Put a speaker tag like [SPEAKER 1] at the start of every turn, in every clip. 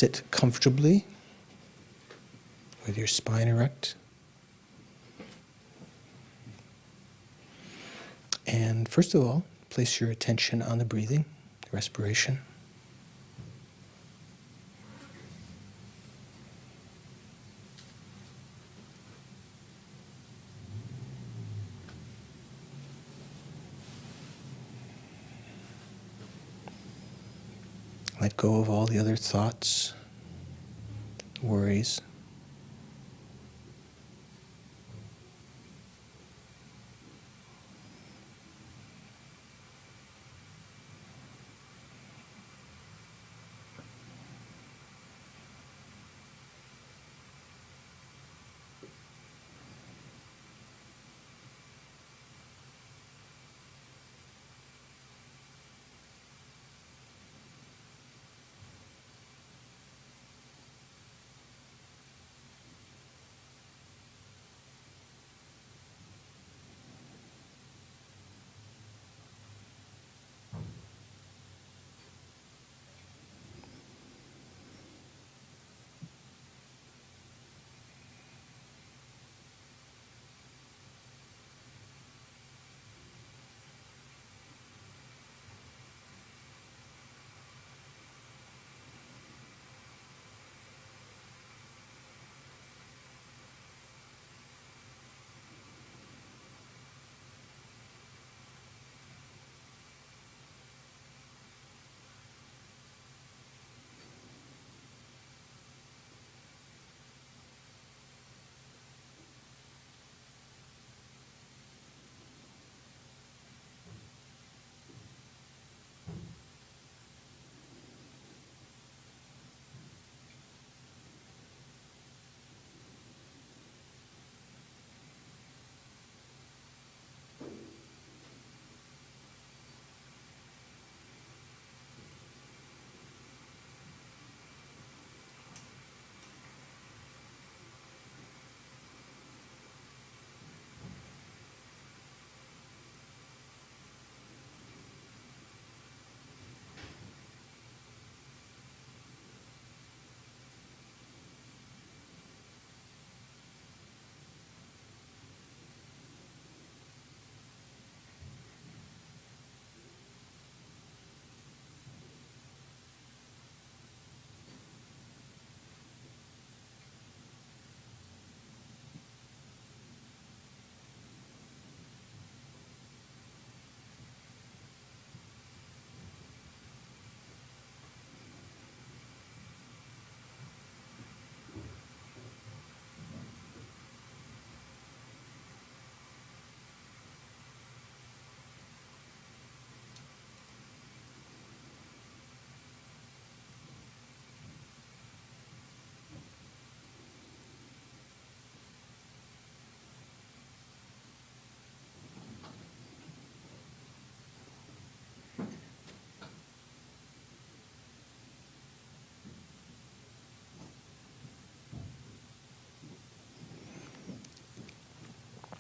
[SPEAKER 1] sit comfortably with your spine erect. And first of all, place your attention on the breathing, the respiration. Let go of all the other thoughts, worries.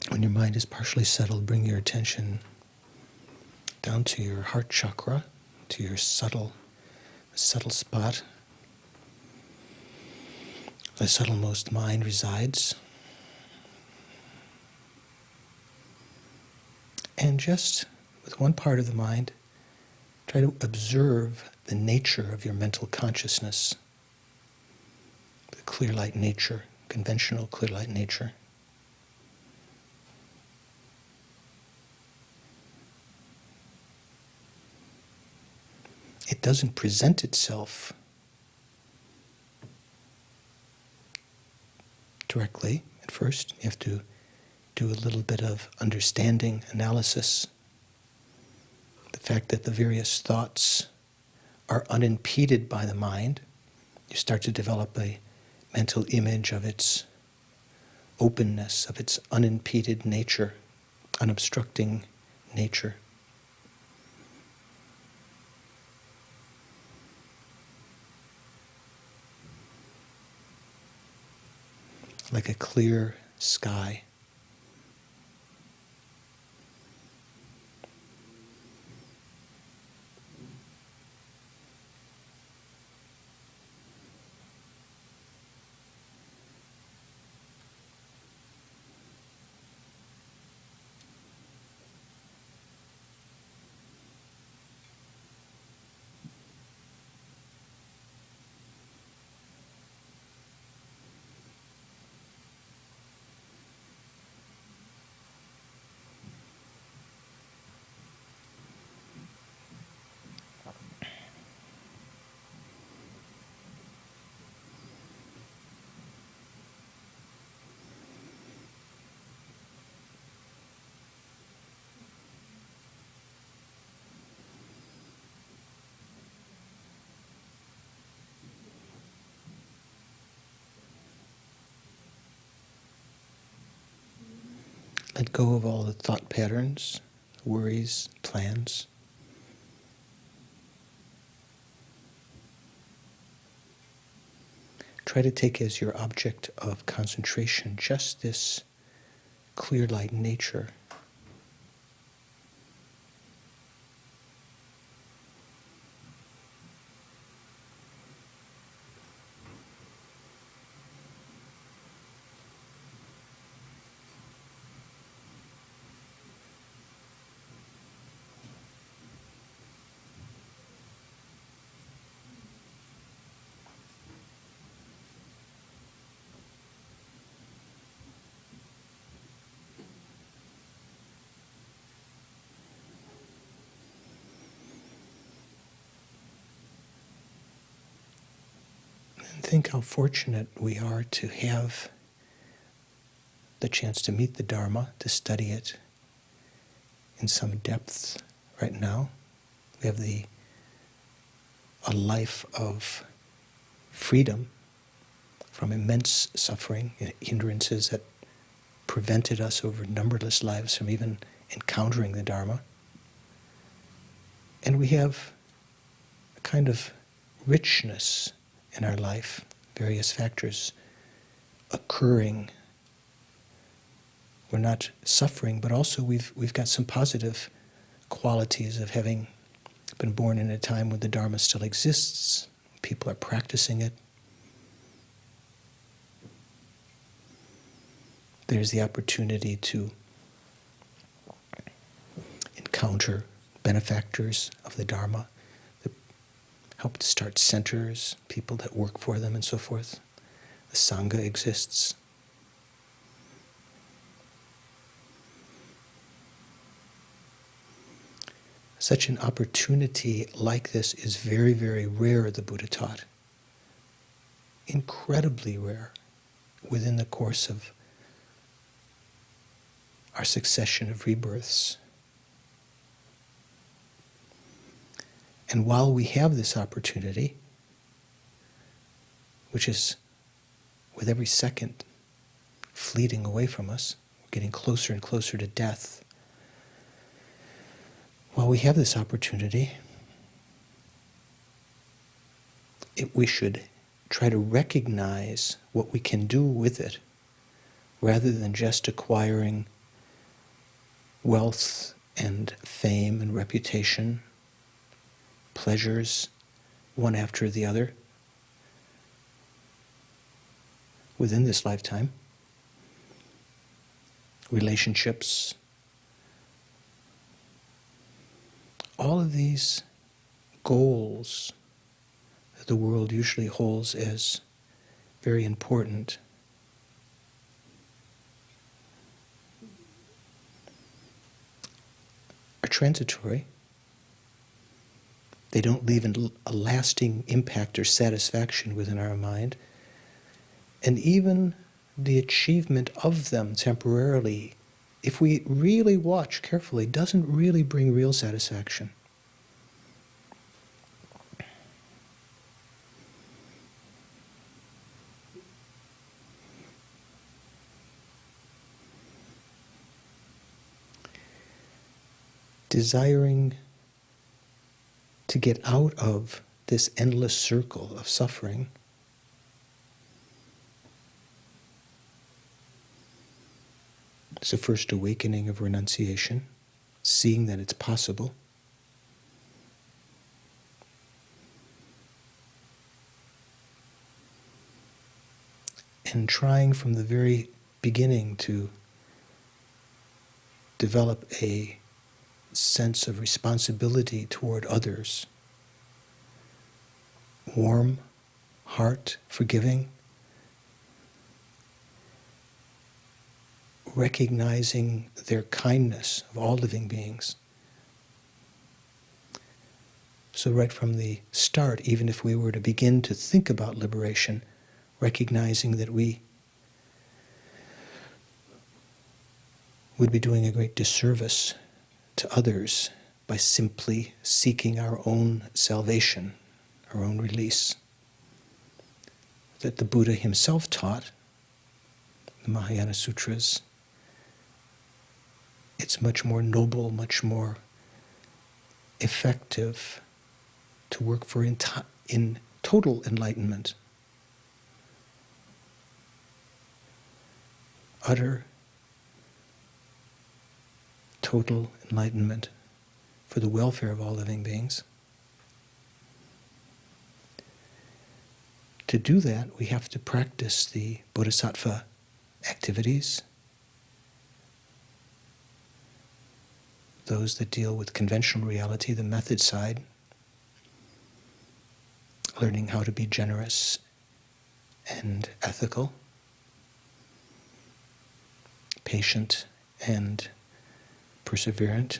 [SPEAKER 1] When your mind is partially settled, bring your attention down to your heart chakra, to your subtle spot. The subtlemost mind resides. And just with one part of the mind, try to observe the nature of your mental consciousness, the clear light nature, conventional clear light nature. It doesn't present itself directly at first. You have to do a little bit of understanding, analysis. The fact that the various thoughts are unimpeded by the mind, you start to develop a mental image of its openness, of its unimpeded nature, unobstructing nature. Like a clear sky. Let go of all the thought patterns, worries, plans. Try to take as your object of concentration just this clear light nature. And think how fortunate we are to have the chance to meet the Dharma, to study it in some depth right now. We have a life of freedom from immense suffering, hindrances that prevented us over numberless lives from even encountering the Dharma. And we have a kind of richness in our life, various factors occurring. We're not suffering, but also we've got some positive qualities of having been born in a time when the Dharma still exists. People are practicing it. There's the opportunity to encounter benefactors of the Dharma that help to start centers, people that work for them and so forth. The Sangha exists. Such an opportunity like this is very, very rare, the Buddha taught. Incredibly rare within the course of our succession of rebirths. And while we have this opportunity, which is with every second fleeting away from us, we're getting closer and closer to death. While we have this opportunity, we should try to recognize what we can do with it, rather than just acquiring wealth and fame and reputation, pleasures, one after the other, within this lifetime, relationships. All of these goals that the world usually holds as very important are transitory. They don't leave a lasting impact or satisfaction within our mind. And even the achievement of them temporarily, if we really watch carefully, doesn't really bring real satisfaction. Desiring to get out of this endless circle of suffering is the first awakening of renunciation, seeing that it's possible. And trying from the very beginning to develop a sense of responsibility toward others. Warm heart, forgiving, recognizing their kindness of all living beings. So right from the start, even if we were to begin to think about liberation, recognizing that we would be doing a great disservice to others by simply seeking our own salvation, our own release. That the Buddha himself taught, the Mahayana Sutras, it's much more noble, much more effective to work for in total enlightenment. Utter, total enlightenment for the welfare of all living beings. To do that, we have to practice the bodhisattva activities, those that deal with conventional reality, the method side, learning how to be generous and ethical, patient and perseverant,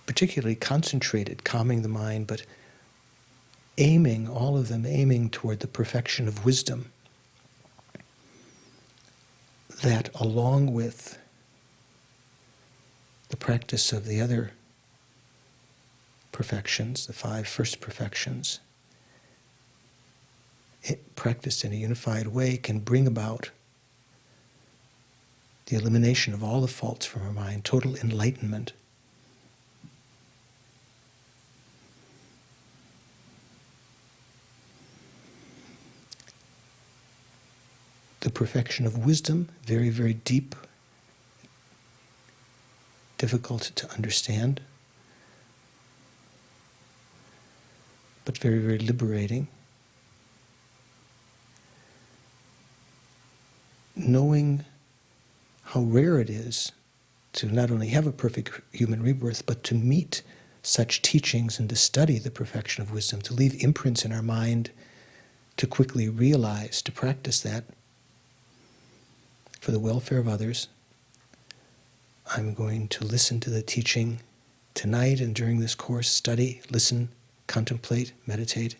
[SPEAKER 1] particularly concentrated, calming the mind, but aiming, all of them aiming toward the perfection of wisdom, that along with the practice of the other perfections, the 5 first perfections, practiced in a unified way, can bring about the elimination of all the faults from our mind, total enlightenment. The perfection of wisdom, very, very deep, difficult to understand, but very, very liberating. Knowing how rare it is to not only have a perfect human rebirth, but to meet such teachings and to study the perfection of wisdom, to leave imprints in our mind, to quickly realize, to practice that for the welfare of others. I'm going to listen to the teaching tonight and during this course, study, listen, contemplate, meditate,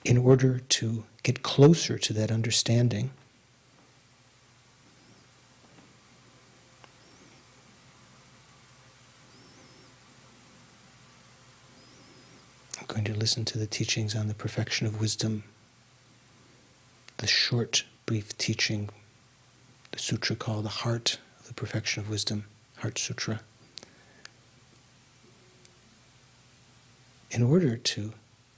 [SPEAKER 1] in order to get closer to that understanding. I'm going to listen to the teachings on the perfection of wisdom, the short, brief teaching, the sutra called the Heart of the Perfection of Wisdom, Heart Sutra, in order to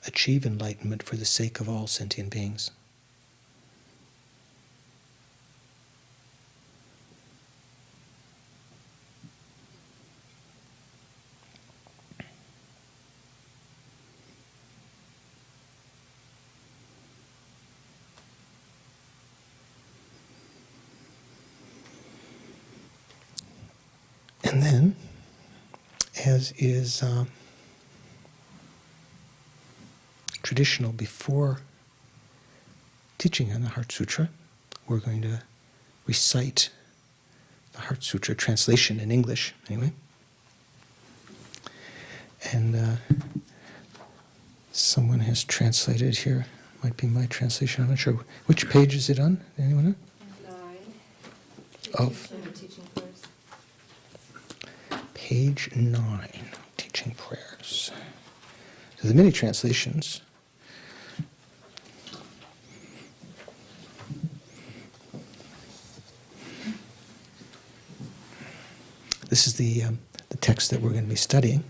[SPEAKER 1] achieve enlightenment for the sake of all sentient beings. And then, as is traditional before teaching on the Heart Sutra, we're going to recite the Heart Sutra translation in English, anyway. And someone has translated here, might be my translation, I'm not sure. Which page is it on? Anyone know?
[SPEAKER 2] 9.
[SPEAKER 1] Of?
[SPEAKER 2] Teaching prayers.
[SPEAKER 1] Page 9, Teaching Prayers. So the many translations. This is the text that we're going to be studying.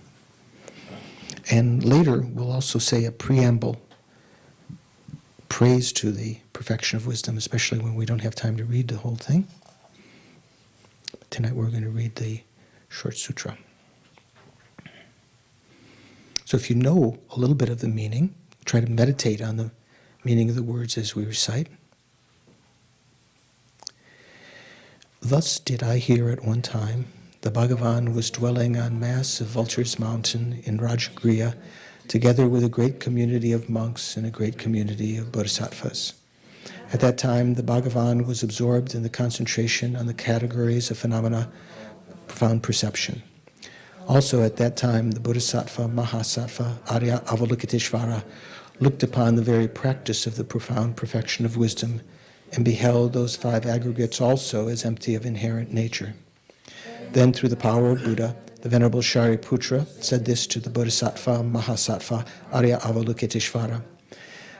[SPEAKER 1] And later we'll also say a preamble, praise to the perfection of wisdom, especially when we don't have time to read the whole thing. But tonight we're going to read the short sutra. So if you know a little bit of the meaning, try to meditate on the meaning of the words as we recite. Thus did I hear at one time, the Bhagavan was dwelling on mass of Vulture's Mountain in Rajagriha, together with a great community of monks and a great community of bodhisattvas. At that time, the Bhagavan was absorbed in the concentration on the categories of phenomena, profound perception. Also at that time, the Bodhisattva, Mahasattva, Arya Avalokiteshvara looked upon the very practice of the profound perfection of wisdom and beheld those 5 aggregates also as empty of inherent nature. Then through the power of Buddha, the Venerable Shariputra said this to the Bodhisattva, Mahasattva, Arya Avalokiteshvara.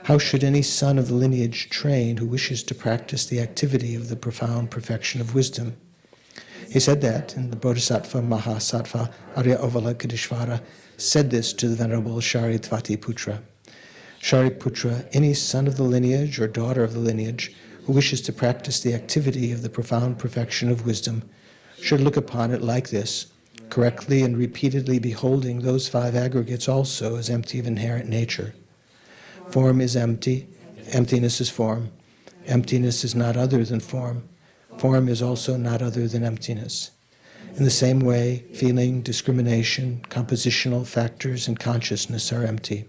[SPEAKER 1] How should any son of the lineage train who wishes to practice the activity of the profound perfection of wisdom? He said that, and the Bodhisattva Mahasattva Arya Avalokiteshvara said this to the Venerable Shariputra. Shariputra, any son of the lineage or daughter of the lineage who wishes to practice the activity of the profound perfection of wisdom should look upon it like this, correctly and repeatedly beholding those five aggregates also as empty of inherent nature. Form is empty, emptiness is form. Emptiness is not other than form. Form is also not other than emptiness. In the same way, feeling, discrimination, compositional factors, and consciousness are empty.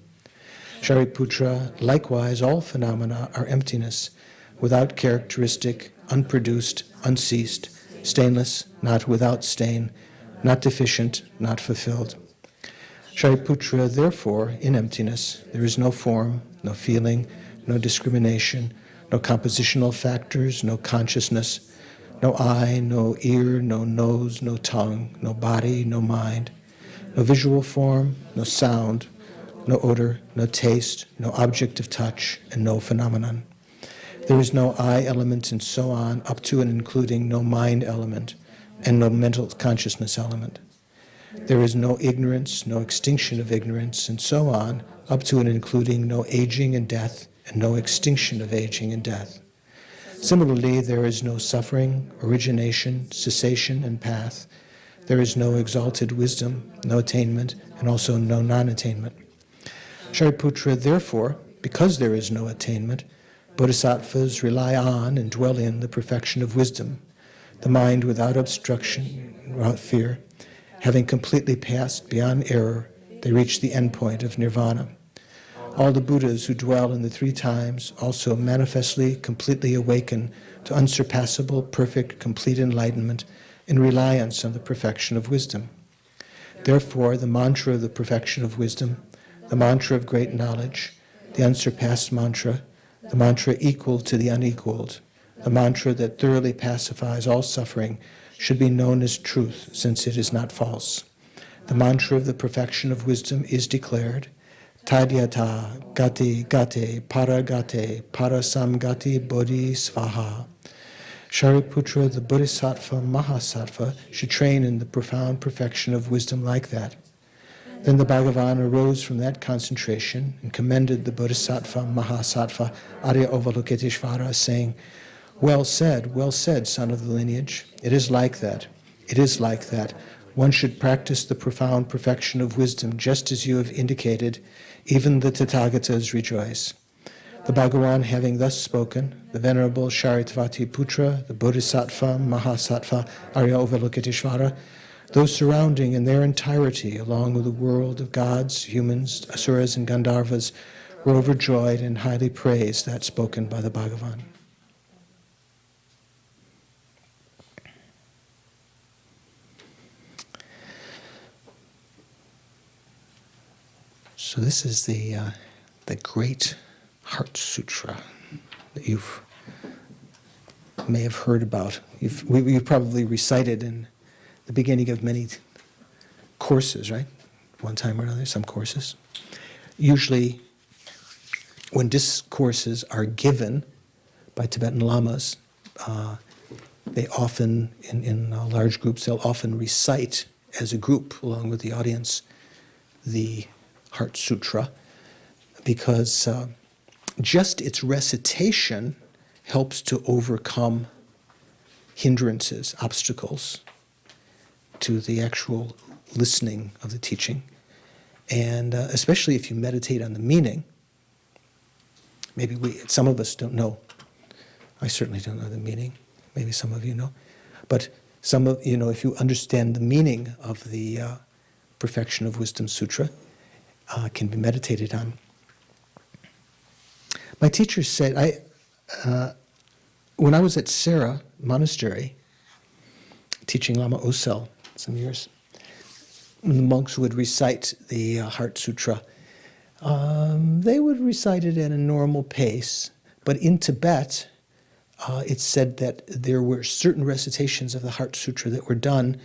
[SPEAKER 1] Shariputra, likewise, all phenomena are emptiness, without characteristic, unproduced, unceased, stainless, not without stain, not deficient, not fulfilled. Shariputra, therefore, in emptiness, there is no form, no feeling, no discrimination, no compositional factors, no consciousness, no eye, no ear, no nose, no tongue, no body, no mind, no visual form, no sound, no odor, no taste, no object of touch, and no phenomenon. There is no I element and so on, up to and including no mind element and no mental consciousness element. There is no ignorance, no extinction of ignorance, and so on, up to and including no aging and death and no extinction of aging and death. Similarly, there is no suffering, origination, cessation, and path. There is no exalted wisdom, no attainment, and also no non-attainment. Shariputra, therefore, because there is no attainment, bodhisattvas rely on and dwell in the perfection of wisdom, the mind without obstruction, without fear. Having completely passed beyond error, they reach the endpoint of nirvana. All the Buddhas who dwell in the three times also manifestly, completely awaken to unsurpassable, perfect, complete enlightenment in reliance on the perfection of wisdom. Therefore, the mantra of the perfection of wisdom, the mantra of great knowledge, the unsurpassed mantra, the mantra equal to the unequaled, the mantra that thoroughly pacifies all suffering, should be known as truth, since it is not false. The mantra of the perfection of wisdom is declared, Tadyata gati gate paragate parasamgati bodhi svaha. Shariputra, the Bodhisattva Mahasattva, should train in the profound perfection of wisdom like that. Then the Bhagavan arose from that concentration and commended the Bodhisattva Mahasattva Arya Avalokiteshvara, saying, well said, son of the lineage. It is like that. It is like that. One should practice the profound perfection of wisdom just as you have indicated. Even the Tathagatas rejoice. The Bhagavan having thus spoken, the Venerable Shariputra, the Bodhisattva Mahasattva Arya Avalokiteshvara, those surrounding in their entirety, along with the world of gods, humans, asuras, and Gandharvas, were overjoyed and highly praised that spoken by the Bhagavan. So this is the great Heart Sutra that you may have heard about. You've probably recited in the beginning of many courses, right? One time or another, some courses. Usually, when discourses are given by Tibetan lamas, they often, in large groups, they'll often recite as a group, along with the audience, the Heart Sutra, because just its recitation helps to overcome hindrances, obstacles to the actual listening of the teaching. And especially if you meditate on the meaning, maybe some of us don't know. I certainly don't know the meaning. Maybe some of you know. But if you understand the meaning of the Perfection of Wisdom Sutra, can be meditated on. My teacher said, when I was at Sera Monastery, teaching Lama Osel some years, when the monks would recite the Heart Sutra, they would recite it at a normal pace, but in Tibet, it's said that there were certain recitations of the Heart Sutra that were done.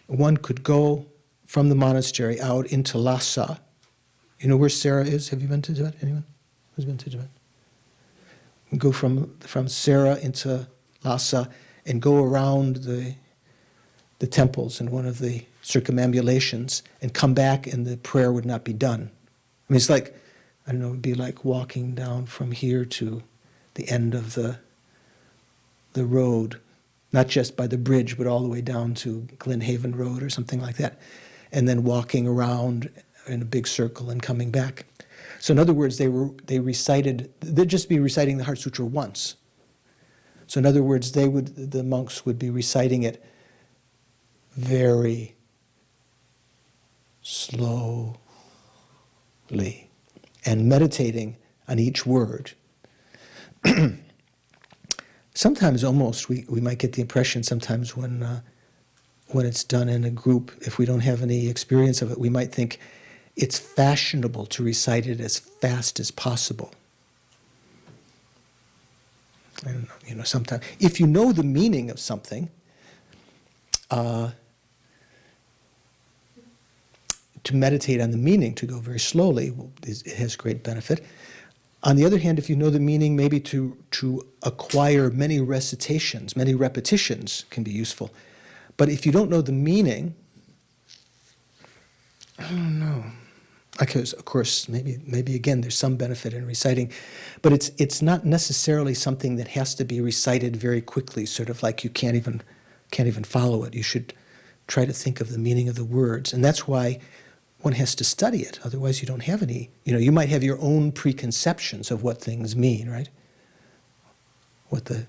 [SPEAKER 1] One could go from the monastery out into Lhasa. You know where Sera is? Have you been to Tibet? Anyone? Who's been to Tibet? Go from Sera into Lhasa and go around the temples in one of the circumambulations and come back and the prayer would not be done. I mean, it's like, I don't know, it would be like walking down from here to the end of the road, not just by the bridge, but all the way down to Glenhaven Road or something like that, and then walking around in a big circle and coming back. So in other words, they'd just be reciting the Heart Sutra once. So in other words, the monks would be reciting it very slowly and meditating on each word. Sometimes almost we might get the impression sometimes when it's done in a group, if we don't have any experience of it, we might think it's fashionable to recite it as fast as possible. I don't know, sometimes if you know the meaning of something, to meditate on the meaning, to go very slowly, it has great benefit. On the other hand, if you know the meaning, maybe to acquire many recitations, many repetitions can be useful. But if you don't know the meaning, I don't know. Because, of course, maybe again, there's some benefit in reciting, but it's not necessarily something that has to be recited very quickly, sort of like you can't even follow it. You should try to think of the meaning of the words, and that's why one has to study it. Otherwise, you don't have any. You might have your own preconceptions of what things mean, right? What the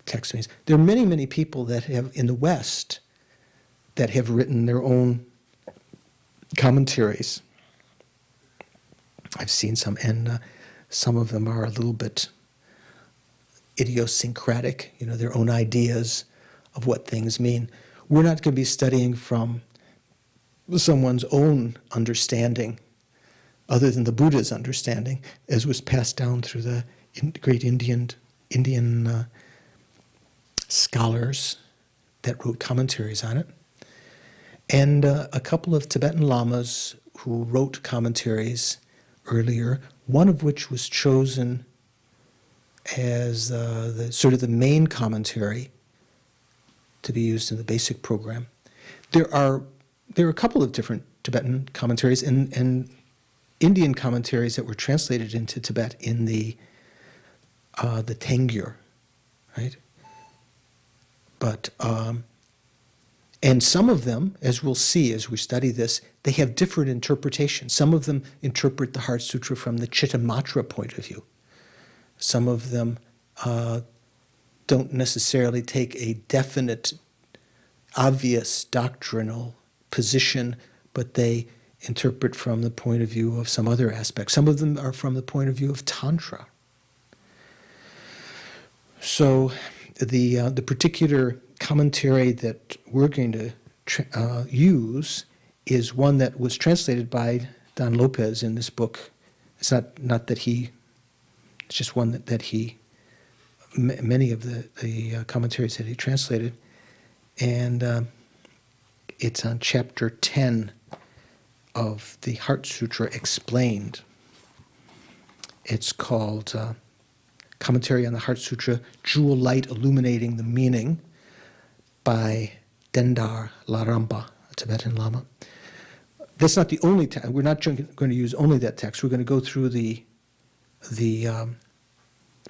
[SPEAKER 1] text means. There are many, many people that have in the West that have written their own commentaries. I've seen some, and some of them are a little bit idiosyncratic, their own ideas of what things mean. We're not going to be studying from someone's own understanding, other than the Buddha's understanding, as was passed down through the great Indian scholars that wrote commentaries on it. And a couple of Tibetan lamas who wrote commentaries earlier, one of which was chosen as the sort of the main commentary to be used in the basic program. There are a couple of different Tibetan commentaries and Indian commentaries that were translated into Tibet in the Tengyur, right? But and some of them, as we'll see as we study this, they have different interpretations. Some of them interpret the Heart Sutra from the Chittamatra point of view. Some of them don't necessarily take a definite, obvious doctrinal position, but they interpret from the point of view of some other aspect. Some of them are from the point of view of Tantra. So the particular commentary that we're going to use is one that was translated by Don Lopez in this book. It's not that he, it's just one that he, many of the commentaries that he translated, and it's on chapter 10 of the Heart Sutra Explained. It's called Commentary on the Heart Sutra, Jewel Light Illuminating the Meaning, by Dendar Laramba, a Tibetan Lama. That's not the only text. We're not going to use only that text. We're going to go through the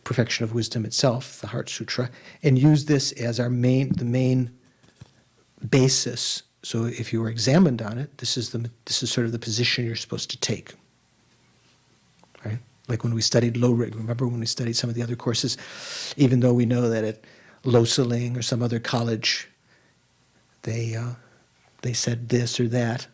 [SPEAKER 1] Perfection of Wisdom itself, the Heart Sutra, and use this as the main basis. So if you were examined on it, this is sort of the position you're supposed to take. Right? Like when we studied Lorig. Remember when we studied some of the other courses, even though we know that at Losaling or some other college, they said this or that,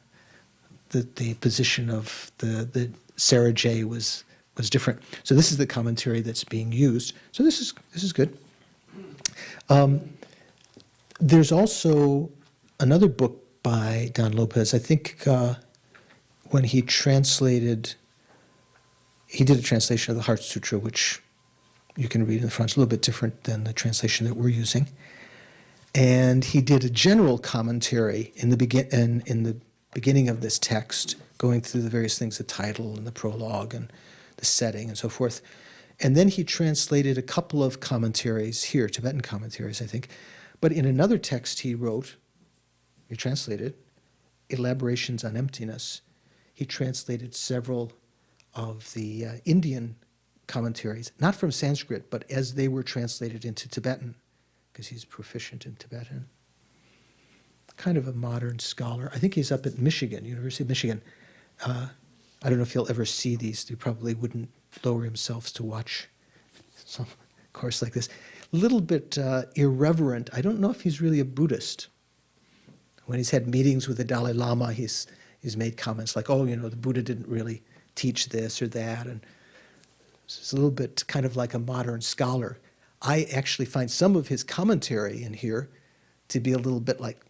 [SPEAKER 1] the position of the Sarah J was different. So this is the commentary that's being used. So this is good. There's also another book by Don Lopez. I think when he did a translation of the Heart Sutra, which you can read in the front. It's a little bit different than the translation that we're using. And he did a general commentary in the beginning of this text, going through the various things, the title and the prologue and the setting and so forth. And then he translated a couple of commentaries here, Tibetan commentaries, I think. But in another text he wrote, he translated, Elaborations on Emptiness, he translated several of the Indian commentaries, not from Sanskrit, but as they were translated into Tibetan, because he's proficient in Tibetan. Kind of a modern scholar. I think he's up at Michigan, University of Michigan. I don't know if he'll ever see these. He probably wouldn't lower himself to watch some course like this. A little bit irreverent. I don't know if he's really a Buddhist. When he's had meetings with the Dalai Lama, he's made comments like, oh, the Buddha didn't really teach this or that. And it's a little bit kind of like a modern scholar. I actually find some of his commentary in here to be a little bit like,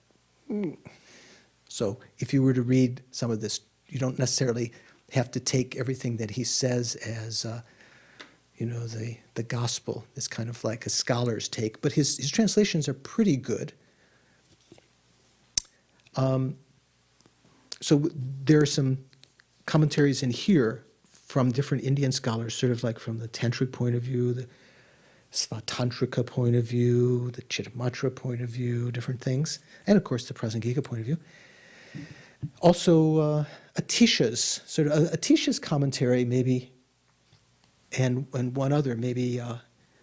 [SPEAKER 1] So if you were to read some of this, you don't necessarily have to take everything that he says as, the gospel. It's kind of like a scholar's take. But his translations are pretty good. So there are some commentaries in here from different Indian scholars, sort of like from the Tantric point of view, the Svatantrika point of view, the Chittamatra point of view, different things, and of course the Prasangika point of view. Also, Atisha's commentary maybe, and one other, maybe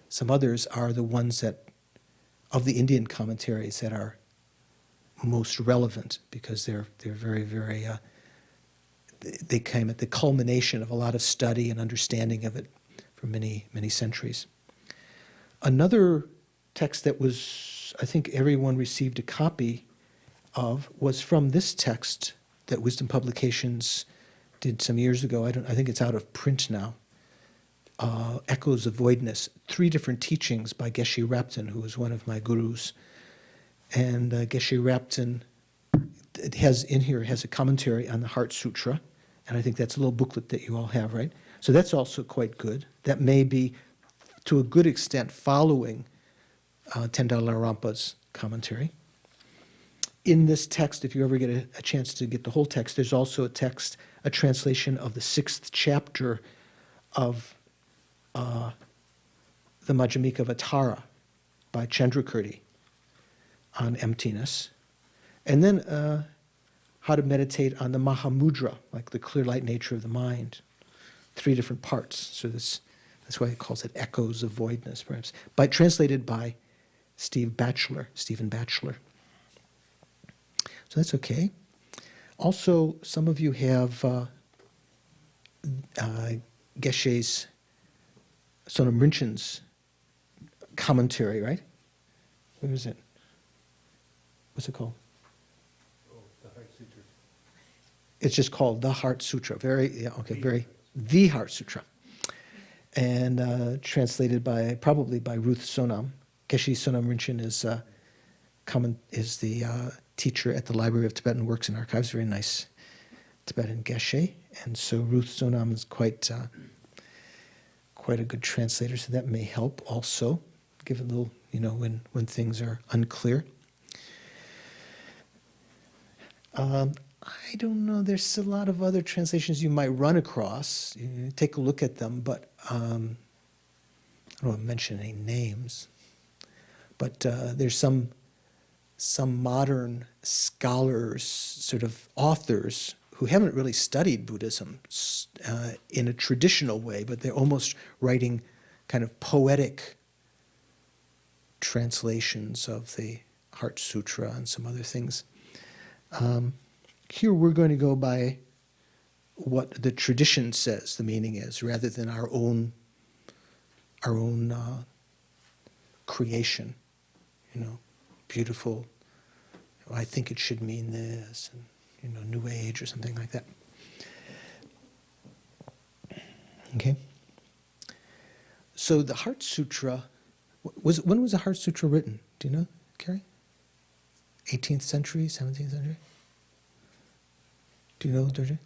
[SPEAKER 1] some others are the ones that, of the Indian commentaries that are most relevant because they're very, very, they came at the culmination of a lot of study and understanding of it for many, many centuries. Another text that was, I think everyone received a copy of, was from this text that Wisdom Publications did some years ago. I think it's out of print now. Echoes of Voidness, 3 different teachings by Geshe Rapton, who was one of my gurus. And Geshe Rapton has a commentary on the Heart Sutra, and I think that's a little booklet that you all have, right? So that's also quite good. That may be, to a good extent, following Tendala Rampa's commentary. In this text, if you ever get a chance to get the whole text, there's also a translation of the 6th chapter of the Majjhimika Vatara by Chandrakirti on emptiness. And then how to meditate on the Mahamudra, like the clear light nature of the mind. 3 different parts. So that's why he calls it Echoes of Voidness, perhaps. Translated by Stephen Batchelor. So that's okay. Also, some of you have Geshe's, Sonam Rinpoche's commentary, right? Where is it? What's it called?
[SPEAKER 3] The Heart Sutra.
[SPEAKER 1] It's just called the Heart Sutra. The Heart Sutra. And translated probably by Ruth Sonam. Geshe Sonam Rinpoche is the teacher at the Library of Tibetan Works and Archives, very nice Tibetan Geshe. And so Ruth Sonam is quite a good translator, so that may help also. Give it a little, when things are unclear. I don't know, there's a lot of other translations you might run across. Take a look at them, but I don't want to mention any names. But there's some modern scholars, sort of authors, who haven't really studied Buddhism in a traditional way, but they're almost writing kind of poetic translations of the Heart Sutra and some other things. Here we're going to go by what the tradition says the meaning is, rather than our own creation. Beautiful. I think it should mean this, and New Age or something like that. Okay. So the Heart Sutra when was the Heart Sutra written? Do you know, Carrie? 18th century, 17th century? Do you know, Dorje?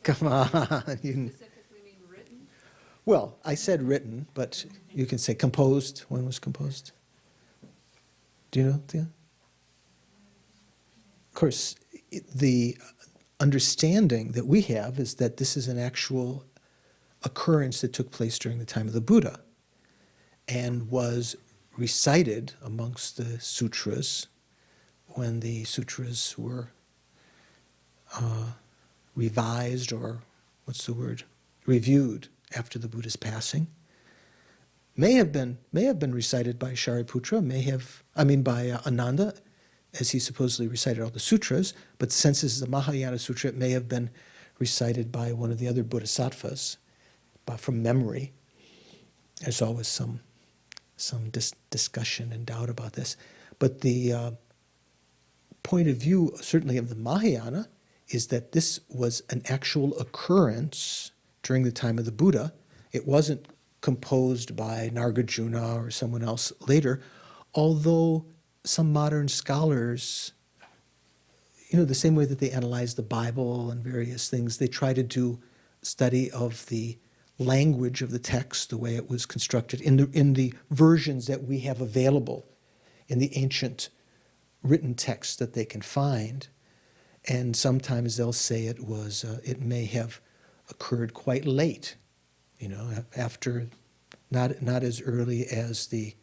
[SPEAKER 1] Come on.
[SPEAKER 2] Specifically mean written?
[SPEAKER 1] Well, I said written, but you can say composed. When was composed? Do you know, Thea? Of course, understanding that we have is that this is an actual occurrence that took place during the time of the Buddha and was recited amongst the sutras when the sutras were revised, or what's the word, reviewed after the Buddha's passing. May have been recited by Shariputra, by Ananda, as he supposedly recited all the sutras, but since this is a Mahayana sutra, it may have been recited by one of the other bodhisattvas, but from memory. There's always some discussion and doubt about this. But the point of view, certainly of the Mahayana, is that this was an actual occurrence during the time of the Buddha. It wasn't composed by Nagarjuna or someone else later, although some modern scholars, the same way that they analyze the Bible and various things, they try to do study of the language of the text, the way it was constructed in the versions that we have available in the ancient written texts that they can find. And sometimes they'll say it may have occurred quite late, after, not as early as the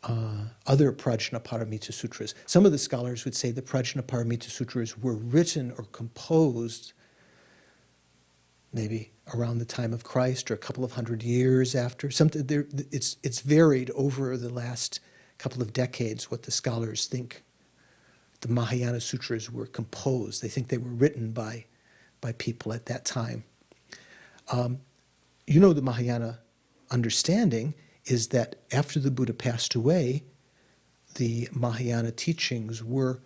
[SPEAKER 1] other Prajnaparamita sutras. Some of the scholars would say the Prajnaparamita sutras were written or composed maybe around the time of Christ or a couple of hundred years after. It's varied over the last couple of decades what the scholars think the Mahayana sutras were composed. They think they were written by people at that time. The Mahayana understanding is that after the Buddha passed away, the Mahayana teachings were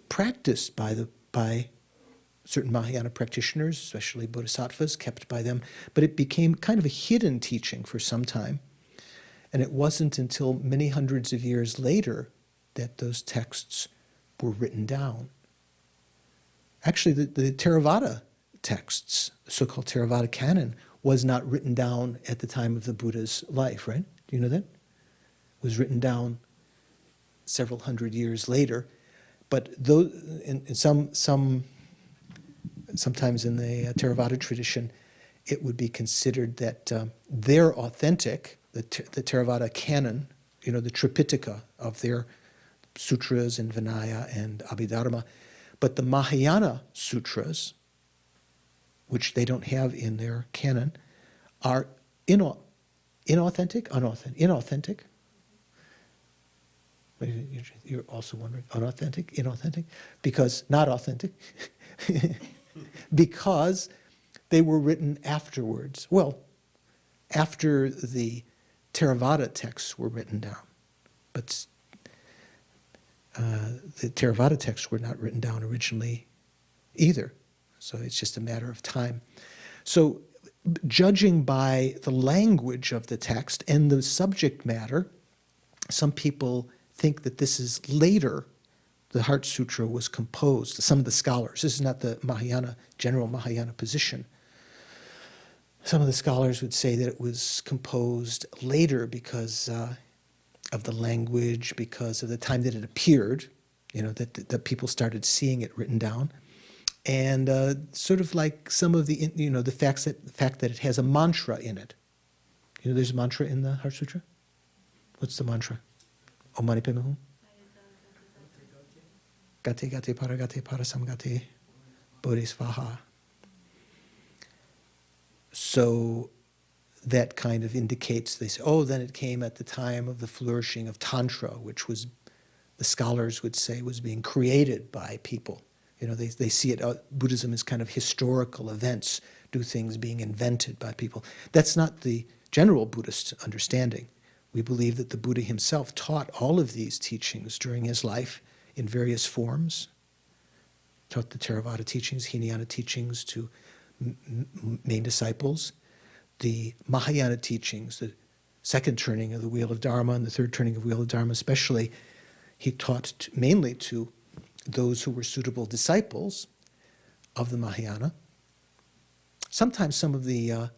[SPEAKER 1] practiced by certain Mahayana practitioners, especially bodhisattvas, kept by them, but it became kind of a hidden teaching for some time. And it wasn't until many hundreds of years later that those texts were written down. Actually, the Theravada texts, the so-called Theravada canon, was not written down at the time of the Buddha's life, right? Do you know that? It was written down several hundred years later. But those, sometimes in the Theravada tradition, it would be considered that they're authentic, the Theravada canon, the Tripitaka of their sutras and Vinaya and Abhidharma, but the Mahayana sutras, which they don't have in their canon, are inauthentic. You're also wondering, unauthentic, inauthentic? Because, not authentic, because they were written afterwards. Well, after the Theravada texts were written down. But the Theravada texts were not written down originally either. So it's just a matter of time. So judging by the language of the text and the subject matter, some people think that this is later. The Heart Sutra was composed. Some of the scholars, this is not the Mahayana, general Mahayana position. Some of the scholars would say that it was composed later because of the language, because of the time that it appeared, that people started seeing it written down. And sort of like some of the, the fact that it has a mantra in it. There's a mantra in the Heart Sutra? What's the mantra? Om Mani Padme Hum? Gate gate paragate parasamgate bodhisvaha. So that kind of indicates, they say, then it came at the time of the flourishing of Tantra, which was, the scholars would say, was being created by people. They see it, Buddhism as kind of historical events, do things being invented by people. That's not the general Buddhist understanding. We believe that the Buddha himself taught all of these teachings during his life in various forms. Taught the Theravada teachings, Hinayana teachings to main disciples. The Mahayana teachings, the second turning of the wheel of Dharma and the third turning of the wheel of Dharma especially, he taught mainly to those who were suitable disciples of the Mahayana. Sometimes some of the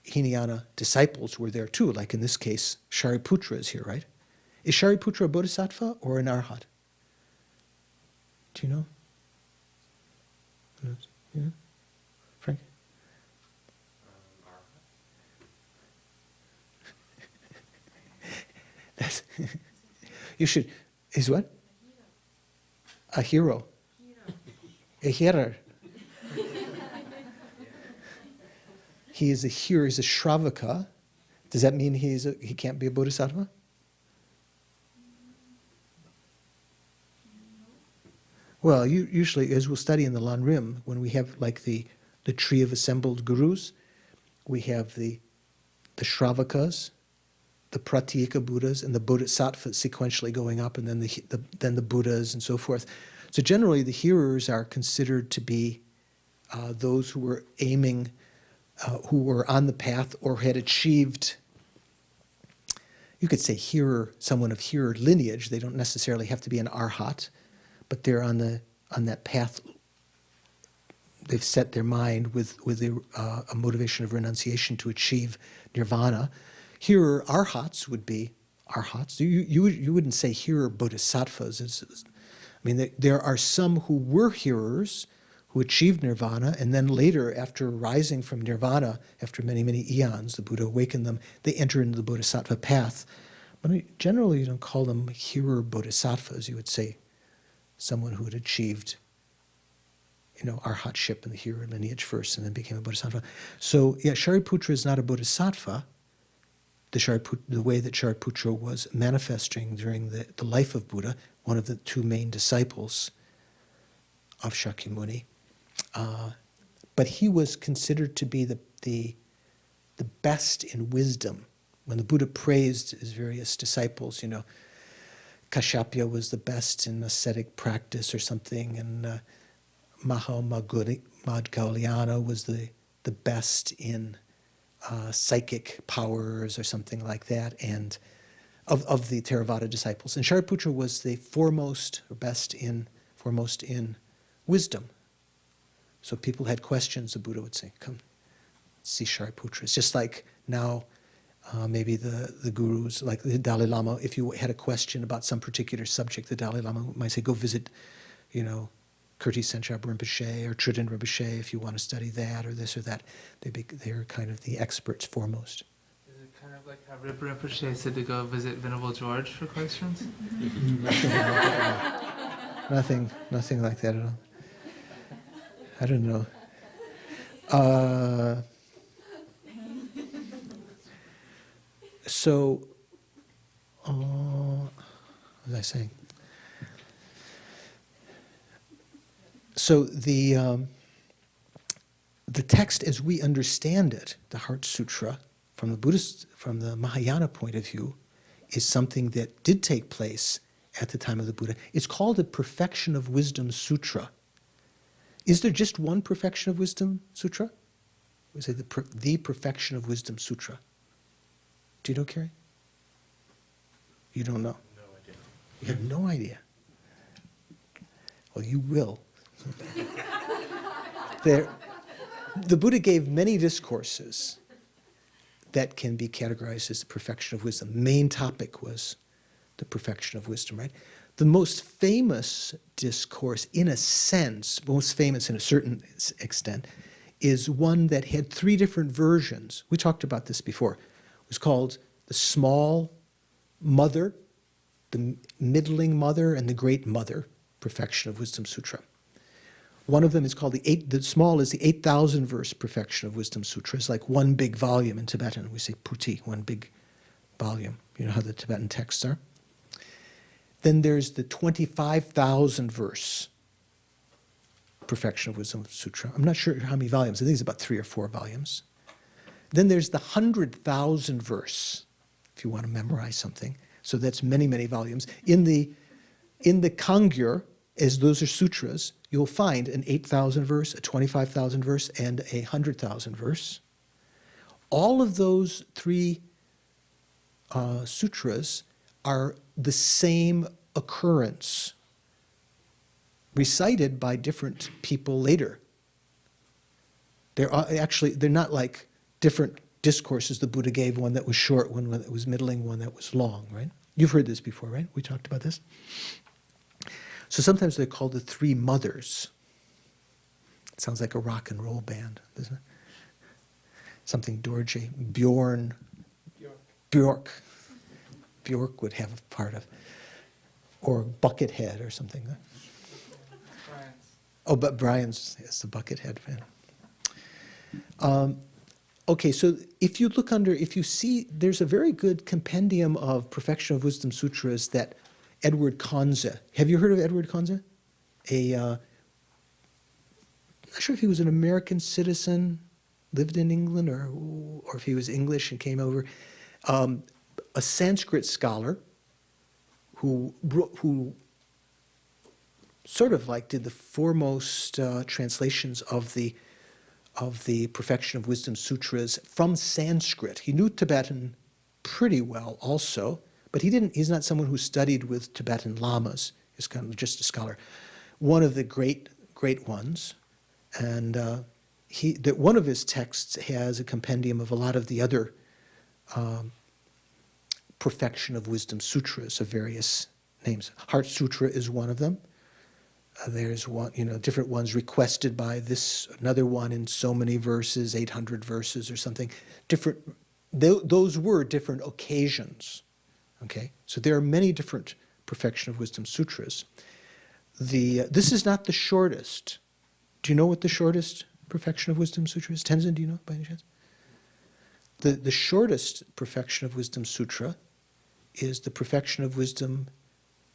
[SPEAKER 1] Hinayana disciples were there too, like in this case, Shariputra is here, right? Is Shariputra a bodhisattva or an arhat? Do you know? Yeah? Frank? That's you should. Is what? A hero. A hero. He is a hero. He's a Shravaka. Does that mean he can't be a Bodhisattva? Well, usually, as we'll study in the Lanrim, when we have like the tree of assembled gurus, we have the Shravakas, the Pratyeka Buddhas, and the Bodhisattvas sequentially going up, and then the Buddhas and so forth. So generally, the hearers are considered to be those who were aiming, who were on the path or had achieved. You could say hearer, someone of hearer lineage. They don't necessarily have to be an arhat, but they're on that path. They've set their mind with a motivation of renunciation to achieve nirvana. Hearer arhats would be arhats. You wouldn't say hearer bodhisattvas. I mean, there are some who were hearers who achieved nirvana, and then later, after rising from nirvana, after many, many eons, the Buddha awakened them, they enter into the bodhisattva path. But generally, you don't call them hearer bodhisattvas. You would say someone who had achieved, arhatship in the hearer lineage first and then became a bodhisattva. So, yeah, Shariputra is not a bodhisattva. The way that Shariputra was manifesting during the life of Buddha, one of the two main disciples of Shakyamuni. But he was considered to be the best in wisdom. When the Buddha praised his various disciples, Kashyapya was the best in ascetic practice or something, and Madhgaulyana was the best in psychic powers or something like that, and of the Theravada disciples. And Shariputra was the foremost in wisdom. So people had questions, the Buddha would say, come see Shariputra. It's just like now maybe the gurus, like the Dalai Lama, if you had a question about some particular subject, the Dalai Lama might say, go visit, Kirti Senchab Rinpoche or Trident Rinpoche if you want to study that or this or that. They're kind of the experts foremost.
[SPEAKER 4] Is it kind of like how Rinpoche said to go visit Venerable George for questions?
[SPEAKER 1] Nothing like that at all. I don't know. What was I saying? So the text, as we understand it, the Heart Sutra, from the Mahayana point of view, is something that did take place at the time of the Buddha. It's called the Perfection of Wisdom Sutra. Is there just one Perfection of Wisdom Sutra? Or is it the Perfection of Wisdom Sutra? Do you know, Carrie? You don't know?
[SPEAKER 3] No idea.
[SPEAKER 1] You have no idea. Well, you will. The Buddha gave many discourses that can be categorized as the perfection of wisdom. Main topic was the perfection of wisdom, right? The most famous discourse, in a sense, most famous in a certain extent, is one that had three different versions. We talked about this before. It was called the Small Mother, the Middling Mother, and the Great Mother, Perfection of Wisdom Sutra. One of them is called the small is the 8,000 verse Perfection of Wisdom Sutra. It's like one big volume in Tibetan. We say puti, one big volume. You know how the Tibetan texts are? Then there's the 25,000 verse Perfection of Wisdom Sutra. I'm not sure how many volumes. I think it's about 3 or 4 volumes. Then there's the 100,000 verse, if you want to memorize something. So that's many, many volumes. In the Kangyur, as those are sutras, you'll find an 8,000 verse, a 25,000 verse, and a 100,000 verse. All of those three sutras are the same occurrence, recited by different people later. They're not like different discourses. The Buddha gave one that was short, one that was middling, one that was long, right? You've heard this before, right? We talked about this. So sometimes they're called the three mothers. It sounds like a rock and roll band, doesn't it? Something Dorje, Bjorn, Bjork. Bjork would have a part of, or Buckethead or something.
[SPEAKER 4] Brian's.
[SPEAKER 1] Oh, but Brian's is the Buckethead fan. Okay, so if you look under, if you see, there's a very good compendium of Perfection of Wisdom Sutras that Edward Conze. Have you heard of Edward Conze? I'm not sure if he was an American citizen, lived in England, or if he was English and came over. A Sanskrit scholar who sort of like did the foremost translations of the Perfection of Wisdom Sutras from Sanskrit. He knew Tibetan pretty well also, but he's not someone who studied with Tibetan lamas. He's kind of just a scholar. One of the great ones, and one of his texts has a compendium of a lot of the other Perfection of Wisdom Sutras of various names. Heart Sutra is one of them. There's one, different ones requested by this, another one in so many verses, 800 verses or something. Those were different occasions. Okay, so there are many different Perfection of Wisdom Sutras. This is not the shortest. Do you know what the shortest Perfection of Wisdom Sutra is? Tenzin, do you know by any chance? The shortest Perfection of Wisdom Sutra is the Perfection of Wisdom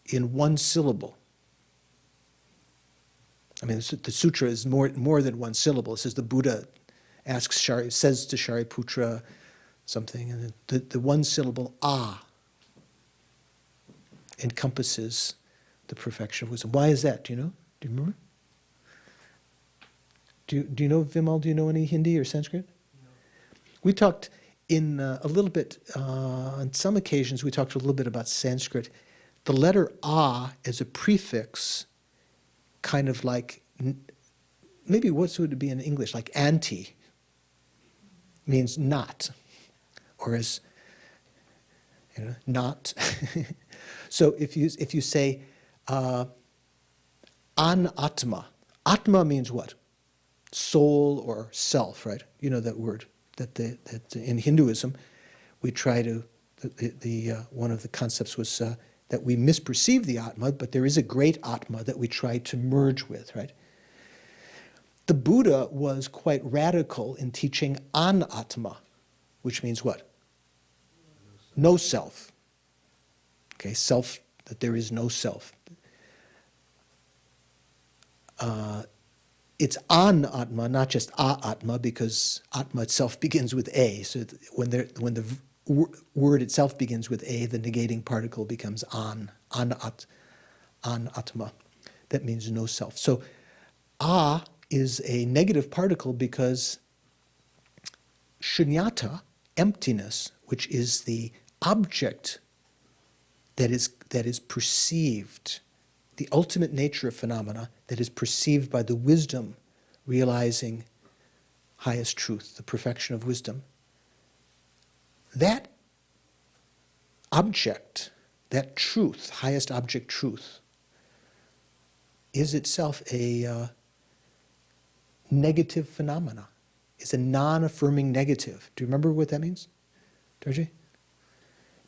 [SPEAKER 1] in one syllable. I mean, the sutra is more than one syllable. It says the Buddha says to Shariputra something, and the one syllable "ah" encompasses the Perfection of Wisdom. Why is that? Do you know? Do you remember? Do you know, Vimal? Do you know any Hindi or Sanskrit? No. We talked in a little bit on some occasions. We talked a little bit about Sanskrit. The letter "ah" as a prefix, kind of like, maybe what would it be in English? Like anti means not, or as, not. So if you say anatma, atma means what? Soul or self, right? You know that word. That in Hinduism, we try to. One of the concepts was that we misperceive the Atma, but there is a great Atma that we try to merge with, right? The Buddha was quite radical in teaching anatma, which means what? No self. Okay, self, that there is no self. It's an-atma, not just a-atma, because atma itself begins with a. So when the word itself begins with a, the negating particle becomes an-atma. That means no self. So a is a negative particle because shunyata, emptiness, which is the object that is perceived, the ultimate nature of phenomena that is perceived by the wisdom realizing highest truth, the perfection of wisdom. That object, that truth, highest object truth, is itself a negative phenomena. It's a non-affirming negative. Do you remember what that means, Dorje? It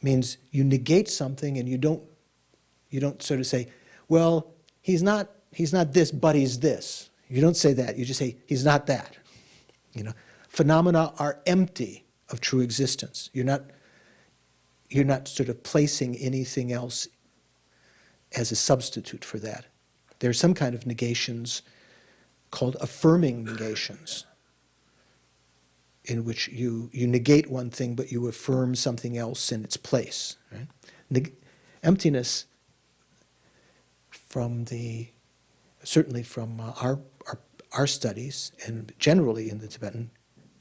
[SPEAKER 1] means you negate something and you don't sort of say, well, he's not this, but he's this. You don't say that. You just say, he's not that. Phenomena are empty of true existence. You're not sort of placing anything else as a substitute for that. There are some kind of negations called affirming negations, in which you negate one thing, but you affirm something else in its place. Right? Emptiness, certainly from our studies, and generally in the Tibetan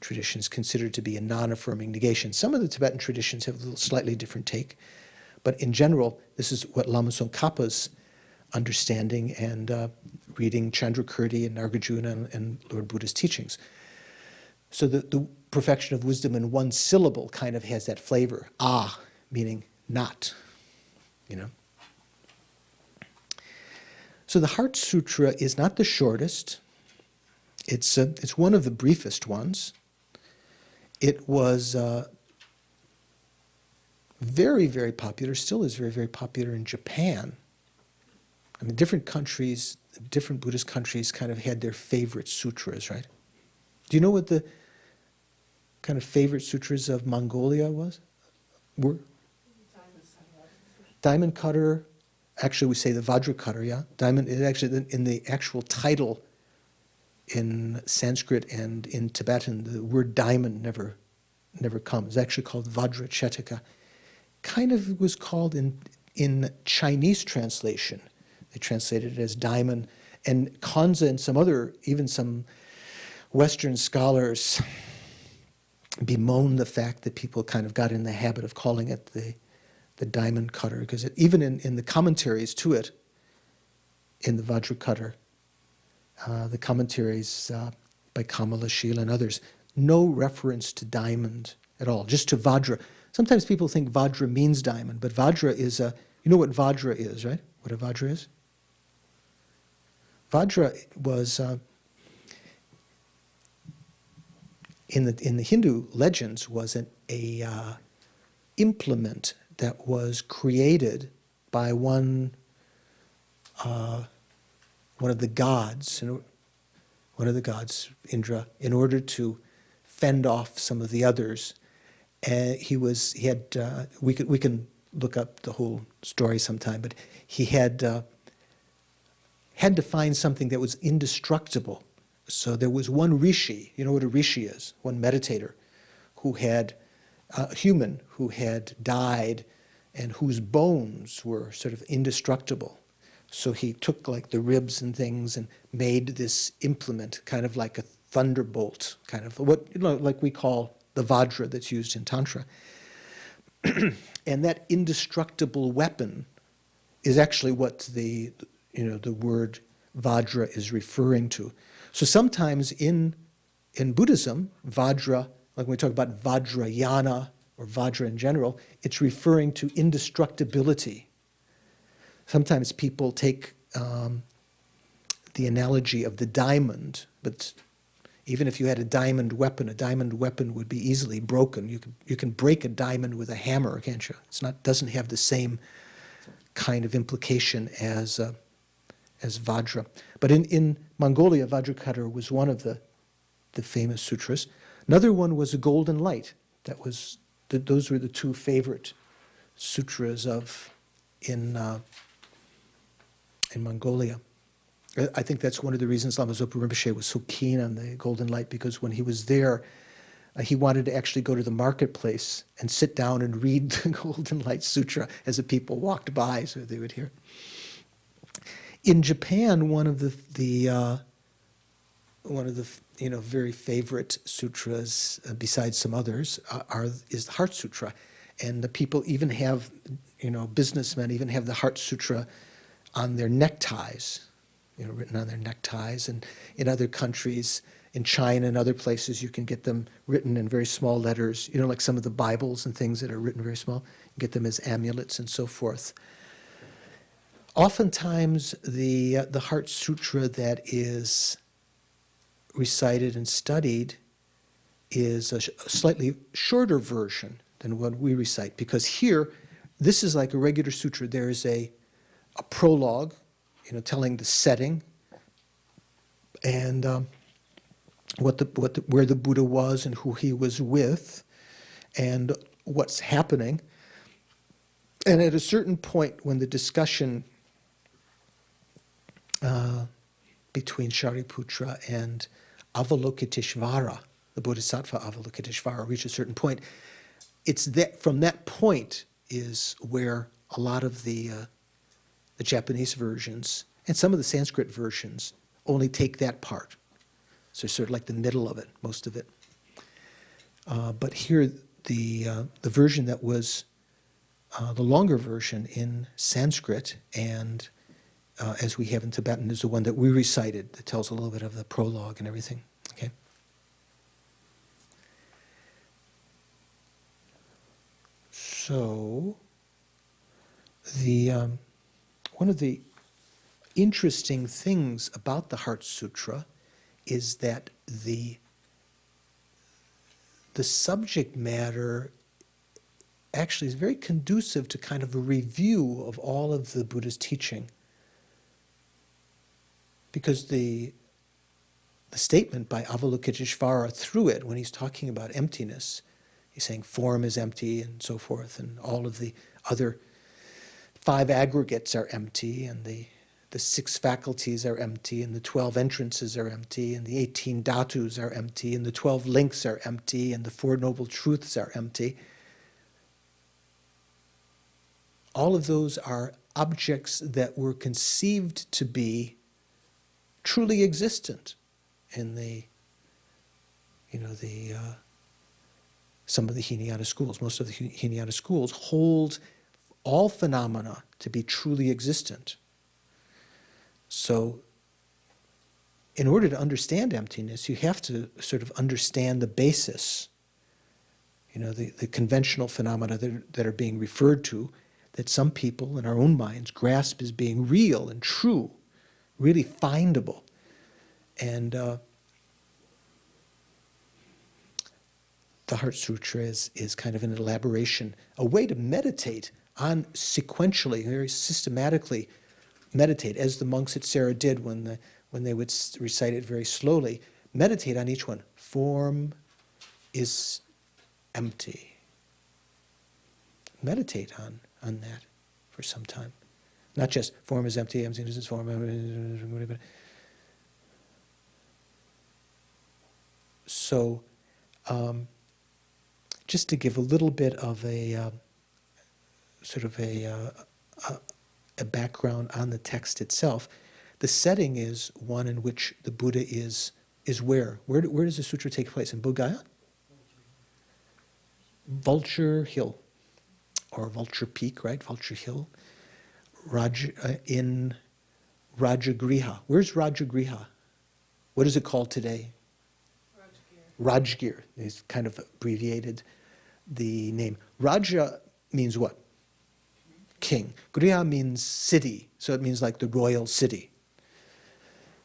[SPEAKER 1] traditions, considered to be a non-affirming negation. Some of the Tibetan traditions have a little slightly different take, but in general, this is what Lama Tsongkhapa's understanding and reading Chandrakirti and Nagarjuna and Lord Buddha's teachings. So the perfection of wisdom in one syllable kind of has that flavor, meaning not, So the Heart Sutra is not the shortest. It's one of the briefest ones. It was very, very popular, still is very, very popular in Japan. I mean, different countries, different Buddhist countries kind of had their favorite sutras, right? Do you know what the kind of favorite sutras of Mongolia were? Diamond cutter, actually we say the Vajra cutter, yeah? Diamond is actually, in the actual title in Sanskrit and in Tibetan, the word diamond never comes. It's actually called Vajra Chetaka. Kind of was called in Chinese translation. They translated it as diamond. And Kanza and even some Western scholars bemoan the fact that people kind of got in the habit of calling it the diamond cutter, because even in the commentaries to it, in the Vajra cutter, the commentaries by Kamalashila and others, no reference to diamond at all, just to Vajra. Sometimes people think Vajra means diamond, but Vajra is you know what Vajra is, right? What a Vajra is? Vajra was, in the Hindu legends, was an implement that was created by one of the gods, Indra, in order to fend off some of the others. And we can look up the whole story sometime, but he had to find something that was indestructible. So there was one rishi, you know what a rishi is, one meditator, who had a human who had died and whose bones were sort of indestructible. So he took like the ribs and things and made this implement, kind of like a thunderbolt, kind of like we call the Vajra that's used in Tantra. And that indestructible weapon is actually what the word Vajra is referring to. So sometimes in Buddhism, Vajra, like when we talk about Vajrayana or Vajra in general, it's referring to indestructibility. Sometimes people take the analogy of the diamond, but even if you had a diamond weapon would be easily broken. You can break a diamond with a hammer, can't you? Doesn't have the same kind of implication as Vajra. But in Mongolia, Vajracutter was one of the famous sutras. Another one was a golden light. Those were the two favorite sutras in Mongolia. I think that's one of the reasons Lama Zopa Rinpoche was so keen on the golden light, because when he was there, he wanted to actually go to the marketplace and sit down and read the Golden Light Sutra as the people walked by, so they would hear. In Japan, one of the very favorite sutras, besides some others, is the Heart Sutra, and the people even have, businessmen even have the Heart Sutra on their neckties, written on their neckties, and in other countries, in China and other places, you can get them written in very small letters, like some of the Bibles and things that are written very small. You get them as amulets and so forth. Oftentimes, the Heart Sutra that is recited and studied is a slightly shorter version than what we recite, because here, this is like a regular sutra. There is a prologue, telling the setting and where the Buddha was and who he was with and what's happening. And at a certain point, when the discussion between Shariputra and Avalokiteshvara, the Bodhisattva Avalokiteshvara, reaches a certain point, it's that from that point is where a lot of the Japanese versions and some of the Sanskrit versions only take that part. So sort of like the middle of it, most of it. But here, the version that was the longer version in Sanskrit, and as we have in Tibetan, is the one that we recited that tells a little bit of the prologue and everything. Okay. So one of the interesting things about the Heart Sutra is that the subject matter actually is very conducive to kind of a review of all of the Buddha's teaching. Because the statement by Avalokiteshvara through it, when he's talking about emptiness, he's saying form is empty and so forth, and all of the other 5 aggregates are empty, and the 6 faculties are empty, and the 12 entrances are empty, and the 18 dhatus are empty, and the 12 links are empty, and the 4 noble truths are empty. All of those are objects that were conceived to be truly existent in some of the Hinayana schools. Most of the Hinayana schools hold all phenomena to be truly existent. So, in order to understand emptiness, you have to sort of understand the basis, the conventional phenomena that are being referred to, that some people in our own minds grasp as being real and true, really findable. And the Heart Sutra is kind of an elaboration, a way to meditate on sequentially, very systematically meditate, as the monks at Sarah did when they would recite it very slowly. Meditate on each one. Form is empty. Meditate on that for some time. Not just form is empty, emptiness is form. So, just to give a little bit of a background on the text itself, the setting is one in which the Buddha is where? Where does the sutra take place? In Bodh Gaya? Vulture Hill, or Vulture Peak, right? Vulture Hill. In Rajagriha. Where's Rajagriha? What is it called today? Rajgir is kind of abbreviated the name. Raja means what? King. Griha means city, so it means like the royal city.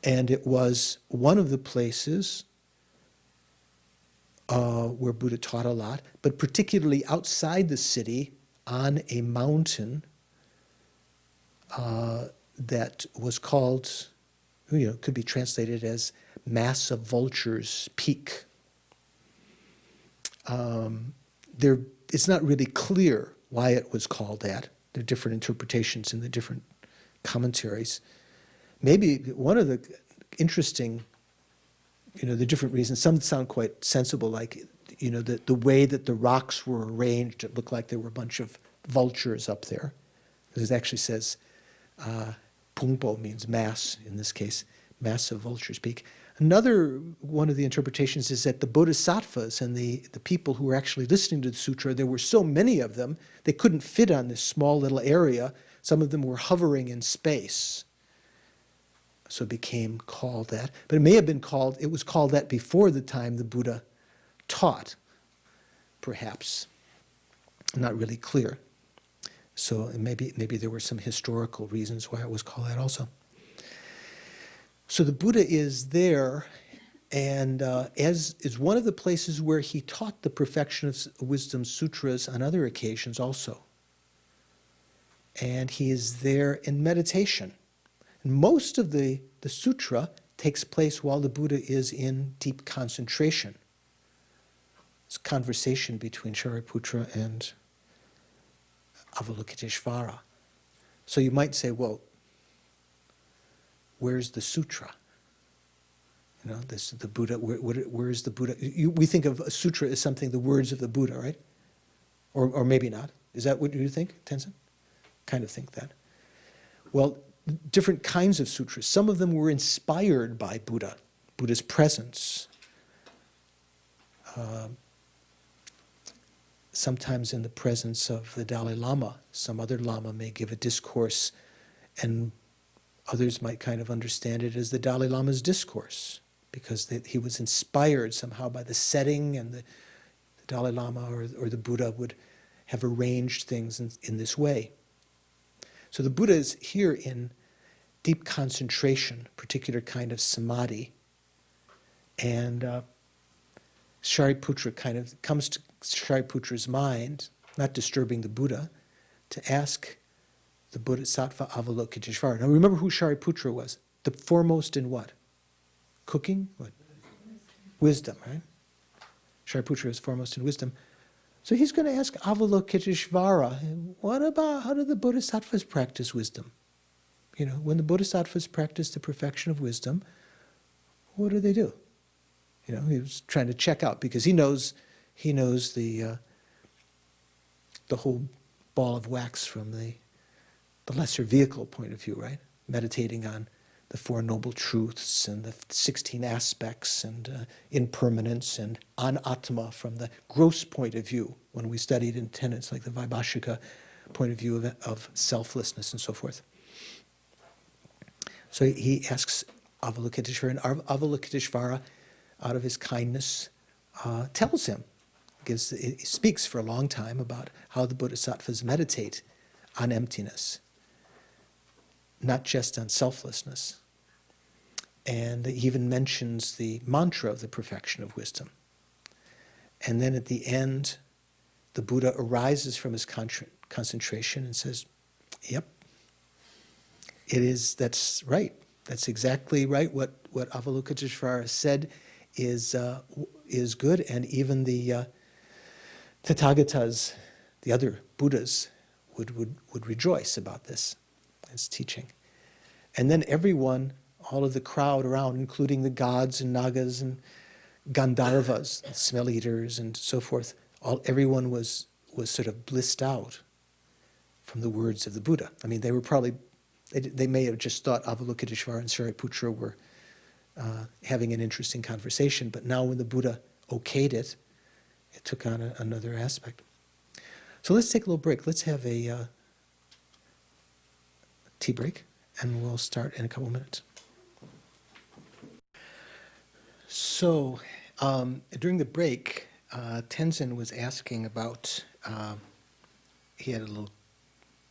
[SPEAKER 1] And it was one of the places where Buddha taught a lot, but particularly outside the city on a mountain that was called, could be translated as Mass of Vultures Peak. It's not really clear why it was called that. There are different interpretations in the different commentaries. Maybe one of the interesting, the different reasons, some sound quite sensible, like, the way that the rocks were arranged, it looked like there were a bunch of vultures up there. Because it actually says, Pungpo means mass, in this case, Mass of Vultures Peak. Another one of the interpretations is that the bodhisattvas and the people who were actually listening to the sutra, there were so many of them, they couldn't fit on this small little area. Some of them were hovering in space. So it became called that. But it was called that before the time the Buddha taught, perhaps. Not really clear. So maybe there were some historical reasons why it was called that also. So the Buddha is there, and as is one of the places where he taught the Perfection of Wisdom Sutras on other occasions also. And he is there in meditation. And most of the sutra takes place while the Buddha is in deep concentration. It's a conversation between Shariputra and Avalokiteshvara. So you might say, well, where's the sutra? The Buddha. Where's the Buddha? We think of a sutra as something, the words of the Buddha, right? Or maybe not. Is that what you think, Tenzin? Kind of think that. Well, different kinds of sutras. Some of them were inspired by Buddha's presence. Sometimes in the presence of the Dalai Lama, some other Lama may give a discourse, and others might kind of understand it as the Dalai Lama's discourse, because he was inspired somehow by the setting, and the Dalai Lama or the Buddha would have arranged things in this way. So the Buddha is here in deep concentration, particular kind of samadhi. And Shariputra kind of comes to Shariputra's mind, not disturbing the Buddha, to ask the Bodhisattva Avalokiteshvara. Now remember who Shariputra was. The foremost in what? Cooking? What? Wisdom, right? Shariputra is foremost in wisdom. So he's going to ask Avalokiteshvara, what about, how do the Bodhisattvas practice wisdom? You know, when the Bodhisattvas practice the perfection of wisdom, what do they do? You know, he was trying to check out because he knows the whole ball of wax from the lesser vehicle point of view, right? Meditating on the Four Noble Truths and the 16 aspects and impermanence and anatma from the gross point of view when we studied in tenets like the Vaibhashika point of view of selflessness and so forth. So he asks Avalokiteshvara, and Avalokiteshvara, out of his kindness, tells him, he speaks for a long time about how the Bodhisattvas meditate on emptiness, not just on selflessness. And he even mentions the mantra of the perfection of wisdom. And then at the end, the Buddha arises from his concentration and says, yep, that's right. That's exactly right. What Avalokiteshvara said is good, and even the Tathagatas, the other Buddhas, would rejoice about this as teaching. And then everyone, all of the crowd around, including the gods and nagas and Gandharvas, and smell eaters and so forth, everyone was sort of blissed out from the words of the Buddha. I mean, they may have just thought Avalokiteshvara and Shariputra were having an interesting conversation, but now when the Buddha okayed it, it took on another aspect. So let's take a little break. Let's have a tea break, and we'll start in a couple minutes. So during the break, Tenzin was asking about, he had a little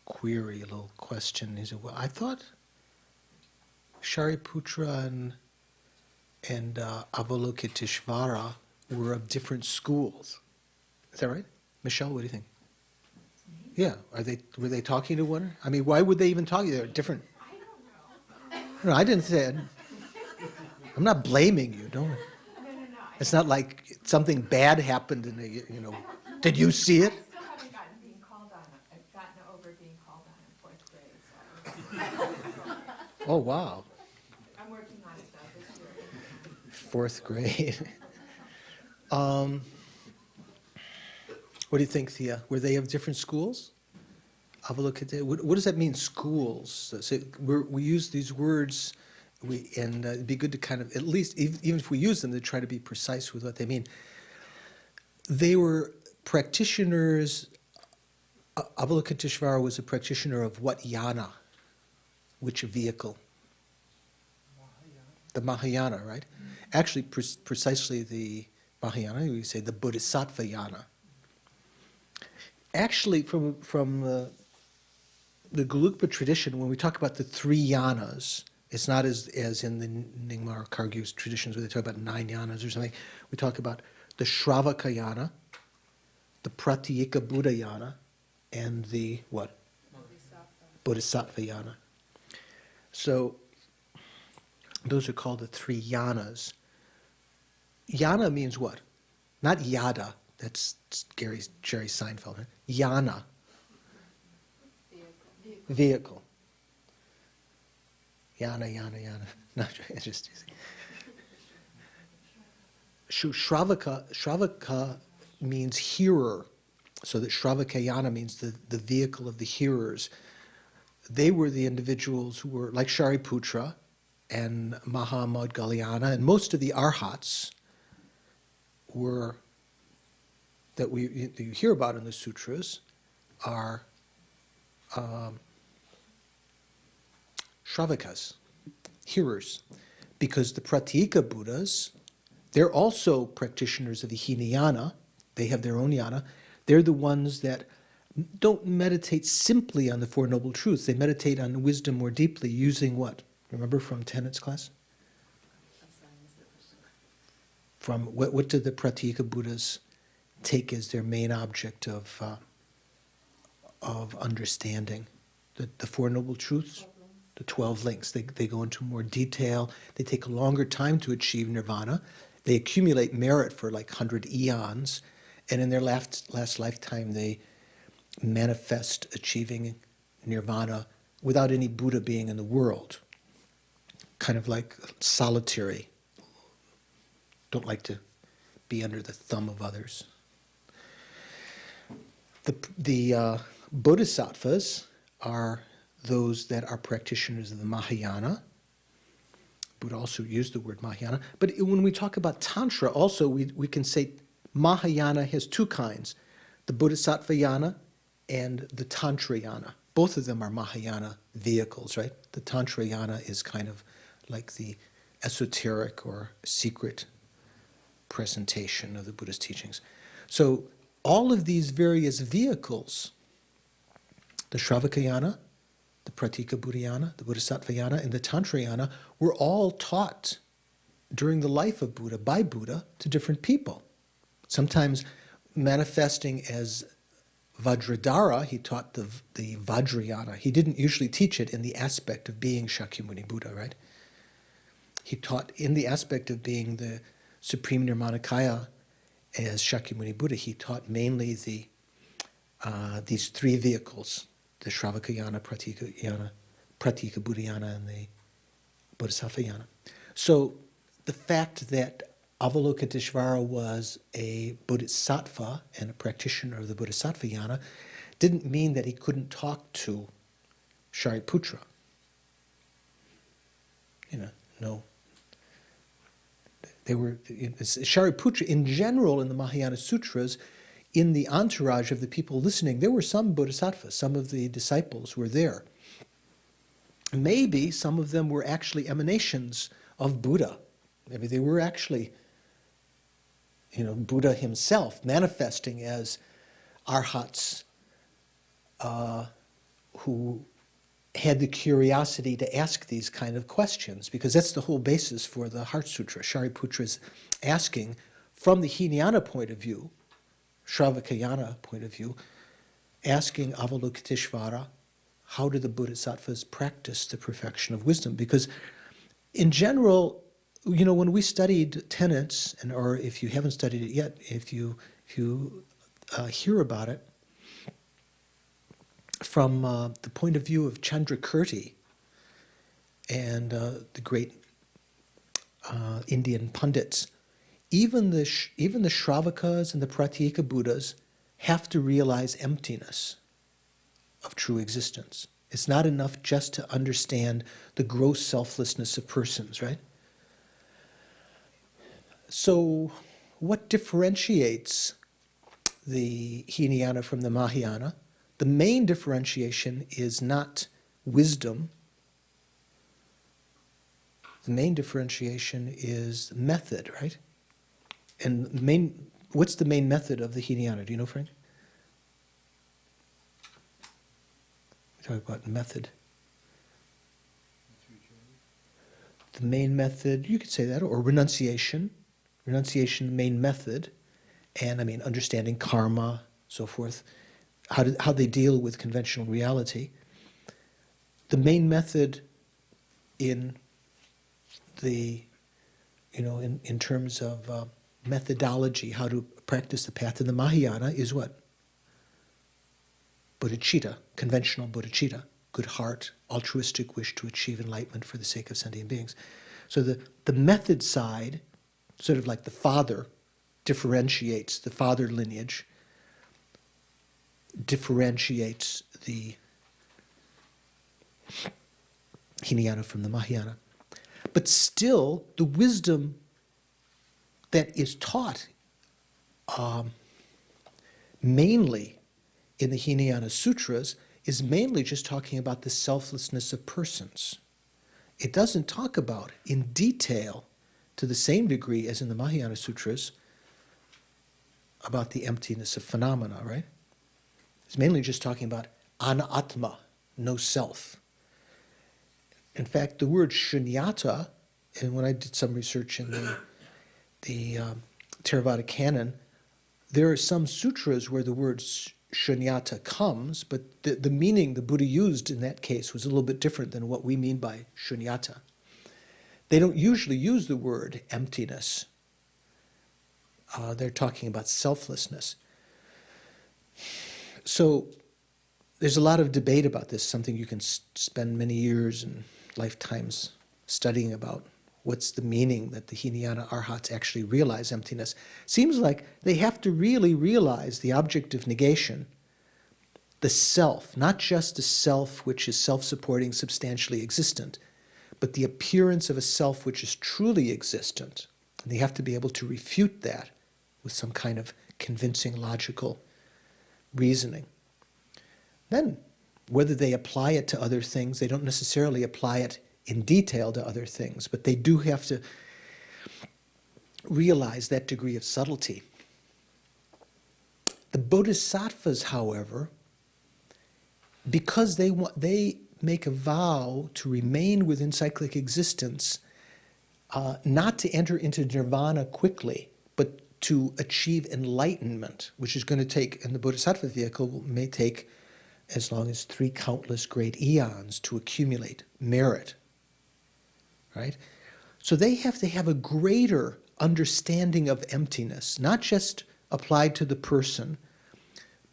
[SPEAKER 1] query, a little question. He said, well, I thought Shariputra and Avalokiteshvara were of different schools. Is that right? Michelle, what do you think? Yeah, were they talking to one another? I mean, why would they even talk? They're different.
[SPEAKER 2] I don't know.
[SPEAKER 1] No, I didn't say it. I'm not blaming you, don't I?
[SPEAKER 2] No.
[SPEAKER 1] It's not like something bad happened and did you see it?
[SPEAKER 2] I still haven't gotten over being called on in 4th grade, so.
[SPEAKER 1] Oh, wow.
[SPEAKER 2] I'm working on it though this year.
[SPEAKER 1] 4th grade. What do you think, Thea? Were they of different schools? What does that mean, schools? So we use these words, and it'd be good to kind of, at least, even if we use them, to try to be precise with what they mean. They were practitioners. Avalokiteshvara was a practitioner of what yana? Which vehicle? The Mahayana, right? Actually, precisely the Mahayana, we say the Bodhisattva yana. Actually, from the Gelugpa tradition, when we talk about the 3 yanas, it's not as in the Nyingma or Khargyu's traditions where they talk about 9 yanas or something. We talk about the Shravaka yana, the Pratyeka Buddha yana, and the what? Bodhisattva yana. So those are called the 3 yanas. Yana means what? Not yada. That's Jerry Seinfeld. Right? Yana. Vehicle. Yana. Not just Shravaka means hearer. So that Shravakayana means the vehicle of the hearers. They were the individuals who were like Shariputra and Mahamodgalyana, and most of the arhats were that you hear about in the sutras are Shravakas, hearers, because the Pratyeka Buddhas, they're also practitioners of the Hinayana. They have their own yana. They're the ones that don't meditate simply on the Four Noble Truths. They meditate on wisdom more deeply using what? Remember from Tenets class? From what did the Pratyeka Buddhas take as their main object of understanding? The Four Noble Truths? The 12 links. They go into more detail. They take a longer time to achieve nirvana. They accumulate merit for like 100 eons. And in their last lifetime, they manifest achieving nirvana without any Buddha being in the world. Kind of like solitary. Don't like to be under the thumb of others. The Bodhisattvas are those that are practitioners of the Mahayana. Buddha also used the word Mahayana. But when we talk about Tantra, also we can say Mahayana has two kinds, the Bodhisattvayana and the Tantrayana. Both of them are Mahayana vehicles, right? The Tantrayana is kind of like the esoteric or secret presentation of the Buddhist teachings. So all of these various vehicles, the Shravakayana, the Pratyekabuddhayana, the Bodhisattvayana, and the Tantrayana were all taught during the life of Buddha by Buddha to different people. Sometimes manifesting as Vajradhara, he taught the Vajrayana. He didn't usually teach it in the aspect of being Shakyamuni Buddha, right? He taught in the aspect of being the Supreme Nirmanakaya as Shakyamuni Buddha. He taught mainly these three vehicles, the Shravakayana, Pratyekabuddhayana, and the Bodhisattvayana. So the fact that Avalokiteshvara was a bodhisattva and a practitioner of the Bodhisattvayana didn't mean that he couldn't talk to Shariputra. No. Shariputra, in general, in the Mahayana Sutras, in the entourage of the people listening, there were some bodhisattvas, some of the disciples were there. Maybe some of them were actually emanations of Buddha. Maybe they were actually, Buddha himself manifesting as arhats who had the curiosity to ask these kind of questions, because that's the whole basis for the Heart Sutra. Shariputra is asking, from the Hinayana point of view, Shravakayana point of view, asking Avalokiteshvara, how do the Bodhisattvas practice the perfection of wisdom? Because in general, when we studied tenets, or if you haven't studied it yet, if you hear about it, from the point of view of Chandrakirti and the great Indian pundits, even the Shravakas and the Pratyeka Buddhas have to realize emptiness of true existence. It's not enough just to understand the gross selflessness of persons, right? So what differentiates the Hinayana from the Mahayana? The main differentiation is not wisdom. The main differentiation is method, right? And what's the main method of the Hinayana? Do you know, Frank? We talk about method. The main method, you could say that, or renunciation. Renunciation, main method, and understanding karma, so forth. How they deal with conventional reality. The main method in the, in terms of methodology, how to practice the path in the Mahayana is what? Bodhicitta, conventional bodhicitta, good heart, altruistic wish to achieve enlightenment for the sake of sentient beings. So the method side, sort of like the father differentiates, the father lineage differentiates the Hinayana from the Mahayana. But still, the wisdom that is taught mainly in the Hinayana Sutras is mainly just talking about the selflessness of persons. It doesn't talk about, in detail, to the same degree as in the Mahayana Sutras, about the emptiness of phenomena, right? It's mainly just talking about anatma, no self. In fact, the word shunyata, and when I did some research in the Theravada canon, there are some sutras where the word shunyata comes, but the meaning the Buddha used in that case was a little bit different than what we mean by shunyata. They don't usually use the word emptiness. They're talking about selflessness. So there's a lot of debate about this, something you can spend many years and lifetimes studying about. What's the meaning that the Hinayana Arhats actually realize emptiness? Seems like they have to really realize the object of negation, the self, not just a self which is self-supporting, substantially existent, but the appearance of a self which is truly existent. And they have to be able to refute that with some kind of convincing, logical reasoning. Then, whether they apply it to other things, they don't necessarily apply it in detail to other things, but they do have to realize that degree of subtlety. The Bodhisattvas, however, because they make a vow to remain within cyclic existence, not to enter into nirvana quickly, but to achieve enlightenment, which is going to take, in the Bodhisattva vehicle, may take as long as 3 countless great eons to accumulate merit. Right? So they have to have a greater understanding of emptiness, not just applied to the person,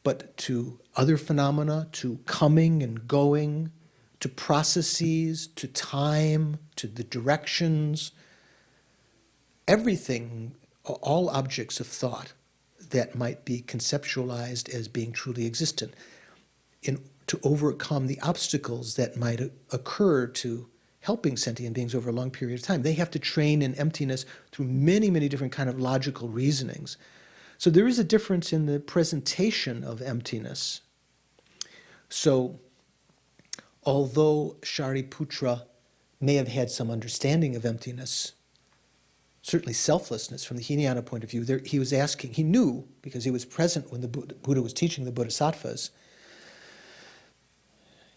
[SPEAKER 1] but to other phenomena, to coming and going, to processes, to time, to the directions, everything, all objects of thought that might be conceptualized as being truly existent, to overcome the obstacles that might occur to helping sentient beings over a long period of time. They have to train in emptiness through many, many different kind of logical reasonings. So there is a difference in the presentation of emptiness. So although Shariputra may have had some understanding of emptiness, certainly selflessness from the Hinayana point of view, he was asking, he knew, because he was present when the Buddha was teaching the Bodhisattvas,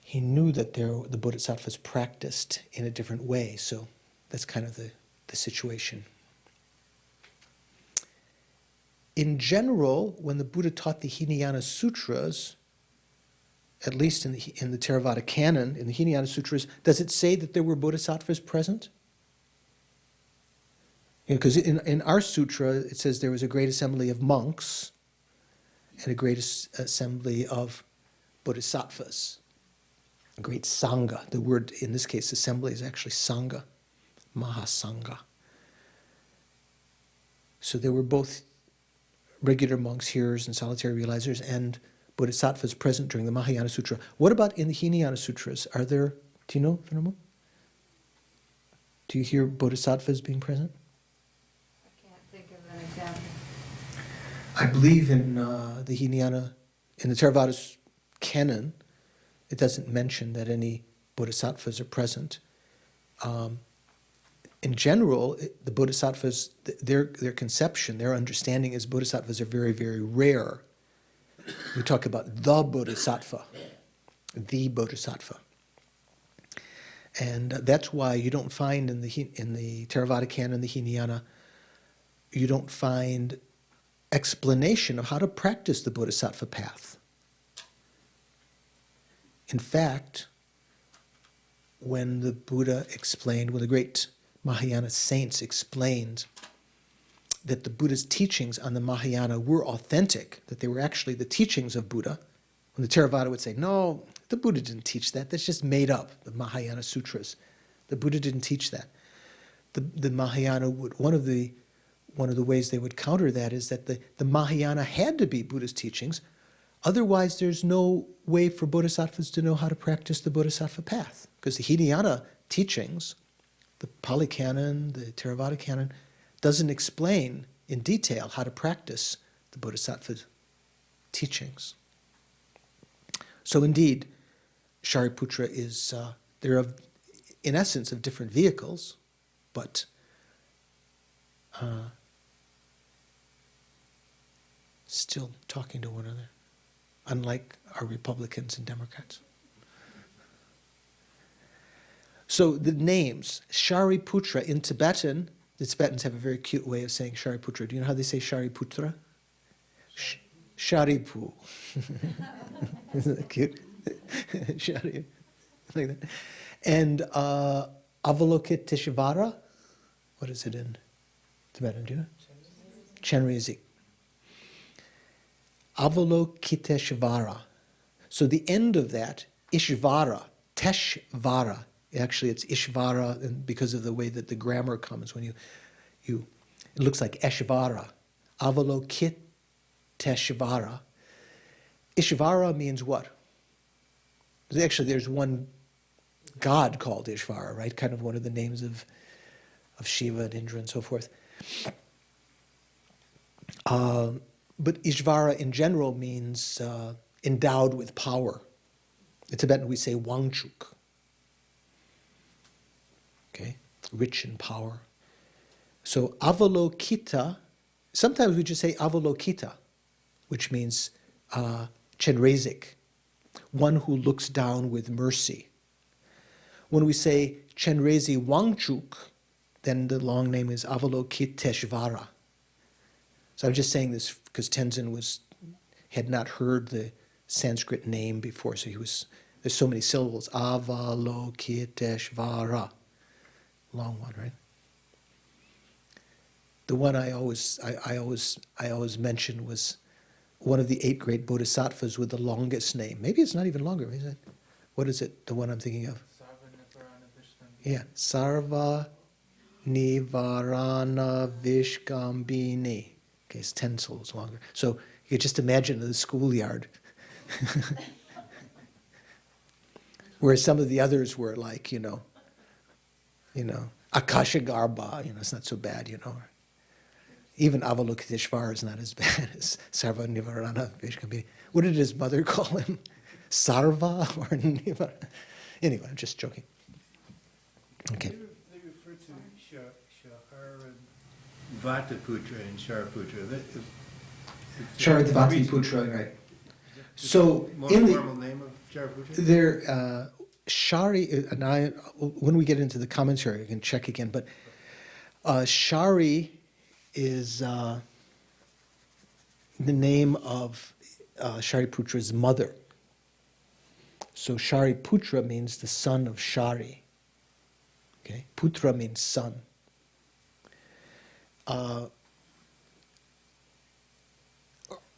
[SPEAKER 1] he knew that the Bodhisattvas practiced in a different way. So that's kind of the situation. In general, when the Buddha taught the Hinayana Sutras, at least in the Theravada canon, in the Hinayana Sutras, does it say that there were Bodhisattvas present? Because in our sutra, it says there was a great assembly of monks and a great assembly of Bodhisattvas. A great Sangha. The word, in this case, assembly, is actually Sangha, Mahasangha. So there were both regular monks, hearers, and solitary realizers, and Bodhisattvas present during the Mahayana Sutra. What about in the Hinayana Sutras? Are there, do you know, Venerable? Do you hear Bodhisattvas being present?
[SPEAKER 2] I can't think of an example.
[SPEAKER 1] I believe in the Hinayana, in the Theravada canon, it doesn't mention that any bodhisattvas are present. In general, the bodhisattvas, their conception, their understanding is bodhisattvas are very, very rare. We talk about the bodhisattva. And that's why you don't find in the Theravada canon, the Hinayana, you don't find explanation of how to practice the bodhisattva path. In fact, when the Buddha explained, when the great Mahayana saints explained that the Buddha's teachings on the Mahayana were authentic, that they were actually the teachings of Buddha, when the Theravada would say, no, the Buddha didn't teach that, that's just made up, the Mahayana Sutras. The Buddha didn't teach that. The Mahayana would, one of the ways they would counter that is that the Mahayana had to be Buddha's teachings. Otherwise, there's no way for bodhisattvas to know how to practice the bodhisattva path. Because the Hinayana teachings, the Pali Canon, the Theravada Canon, doesn't explain in detail how to practice the bodhisattva teachings. So indeed, Shariputra is, they're in essence of different vehicles, but still talking to one another. unlike our Republicans and Democrats. So the names, Shariputra in Tibetan, the Tibetans have a very cute way of saying Shariputra. Do you know how they say Shariputra? Sharipu. Isn't that cute? Shari, like that. And Avalokiteshvara, what is it in Tibetan, do you know? Chenrezi. Avalokiteshvara. So the end of that, Ishvara, Teshvara, actually it's Ishvara, and because of the way that the grammar comes, when it looks like Eshvara. Avalokiteshvara. Ishvara means what? Actually, there's one god called Ishvara, right? Kind of one of the names of Shiva and Indra and so forth. But Ishvara in general means endowed with power. In Tibetan we say Wangchuk. Okay, rich in power. So Avalokita, sometimes we just say Avalokita, which means Chenrezik, one who looks down with mercy. When we say Chenrezi Wangchuk, then the long name is Avalokiteshvara. So I'm just saying this because Tenzin had not heard the Sanskrit name before, so there's so many syllables. Avalokiteshvara. Long one, right? The one I always mention was one of the 8 great bodhisattvas with the longest name. Maybe it's not even longer. Is it? What is it? The one I'm thinking of? Yeah, Sarva Nivarana Vishkambini. Okay, it's 10 syllables longer. So you could just imagine the schoolyard. Whereas some of the others were like, Akashagarbha, it's not so bad, Even Avalokiteshvara is not as bad as Sarva Nivarana Vishkambini. What did his mother call him? Sarva or Nivarana? Anyway, I'm just joking. Okay.
[SPEAKER 3] They refer to Shaharvatiputra and Shariputra.
[SPEAKER 1] Shaharvatiputra, right. So
[SPEAKER 3] more
[SPEAKER 1] in
[SPEAKER 3] formal name of Shariputra?
[SPEAKER 1] there, Shari, and when we get into the commentary, we can check again, but Shari is the name of Shariputra's mother. So Shariputra means the son of Shari. Okay, Putra means son.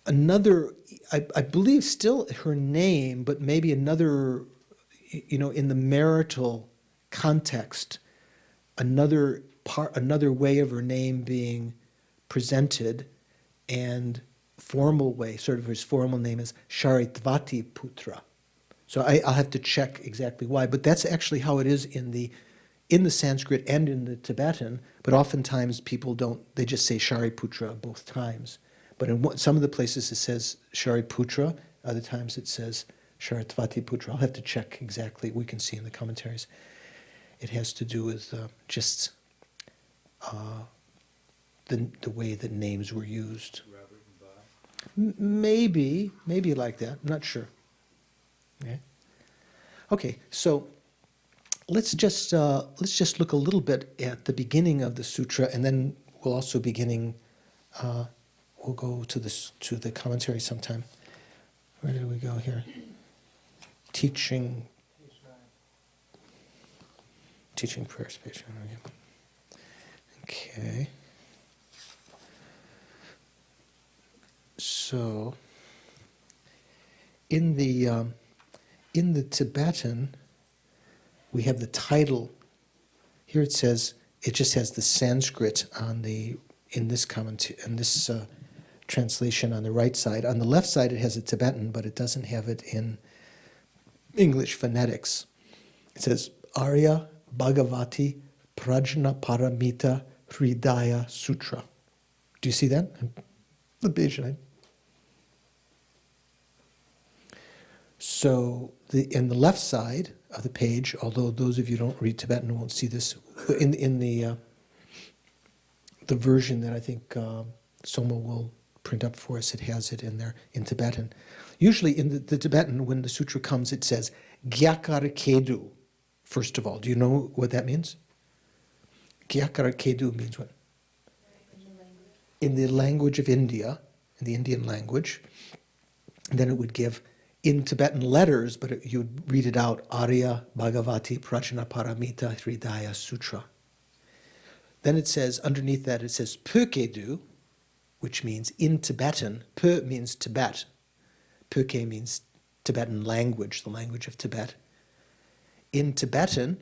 [SPEAKER 1] Another, I believe still her name, but maybe another, in the marital context, another way of her name being presented, and formal way, sort of his formal name is Sharitvati-putra. So I'll have to check exactly why, but that's actually how it is in the Sanskrit and in the Tibetan, but oftentimes people they just say Shariputra both times. But in some of the places it says Shariputra, other times it says Sharitvati-putra. I'll have to check exactly. We can see in the commentaries. It has to do with just the way that names were used.
[SPEAKER 3] Robert and Bob.
[SPEAKER 1] Maybe like that. I'm not sure. Okay, so let's just look a little bit at the beginning of the sutra, and then we'll also we'll go to the commentary sometime. Where did we go here? Teaching prayers, page 9. Okay. So in the Tibetan, we have the title. Here it says, it just has the Sanskrit in this translation on the right side. On the left side, it has a Tibetan, but it doesn't have it in English phonetics. It says, Arya Bhagavati Prajna Paramita Hridaya Sutra. Do you see that? The page 9. So in the left side of the page, although those of you who don't read Tibetan won't see this, in the version that I think Soma will print up for us, it has it in there in Tibetan. Usually in the Tibetan, when the sutra comes, it says Gyakar Kedu, first of all. Do you know what that means? Gyakar Kedu means what? In the language of India, in the Indian language. And then it would give, in Tibetan letters, but you would read it out, Arya Bhagavati Prajna Paramita Hridaya Sutra. Then it says, underneath that, it says Pökedu, which means in Tibetan. Pö means Tibet. Pöke means Tibetan language, the language of Tibet. In Tibetan,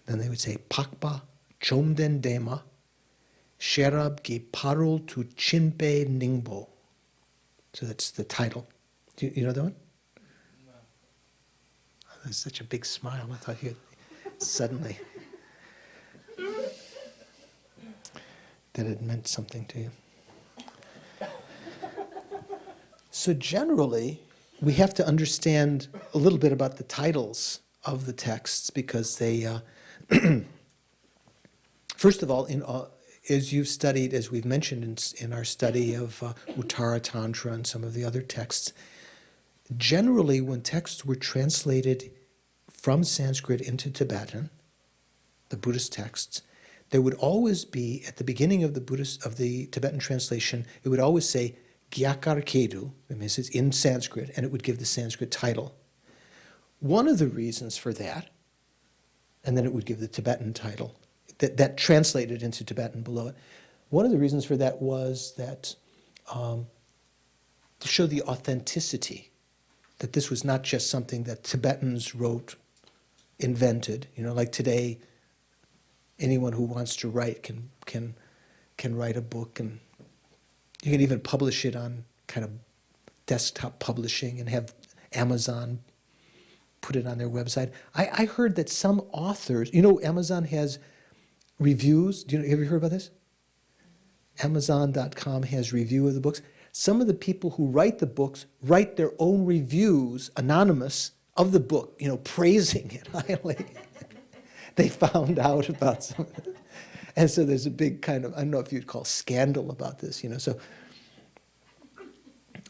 [SPEAKER 1] then they would say Pakpa Chomden Dema Sherab Ge Parul Tu Chinpe Ningbo. So that's the title. Do you know that one?
[SPEAKER 4] No.
[SPEAKER 1] Oh, there's such a big smile. I thought you'd suddenly that it meant something to you. So generally, we have to understand a little bit about the titles of the texts because they, first of all, as you've studied, as we've mentioned in our study of Uttara Tantra and some of the other texts, generally when texts were translated from Sanskrit into Tibetan, the Buddhist texts, there would always be, at the beginning of the Tibetan translation, it would always say Gyakar Kedu, that means it's in Sanskrit, and it would give the Sanskrit title. One of the reasons for that, and then it would give the Tibetan title, that translated into Tibetan below it. One of the reasons for that was that to show the authenticity, that this was not just something that Tibetans wrote, invented. You know, like today, anyone who wants to write can write a book, and you can even publish it on kind of desktop publishing and have Amazon put it on their website. I heard that some authors, you know, Amazon has reviews. Have you heard about this? Amazon.com has review of the books. Some of the people who write the books write their own reviews, anonymous, of the book, you know, praising it highly. They found out about some of it. And so there's a big kind of, I don't know if you'd call scandal about this, you know. So,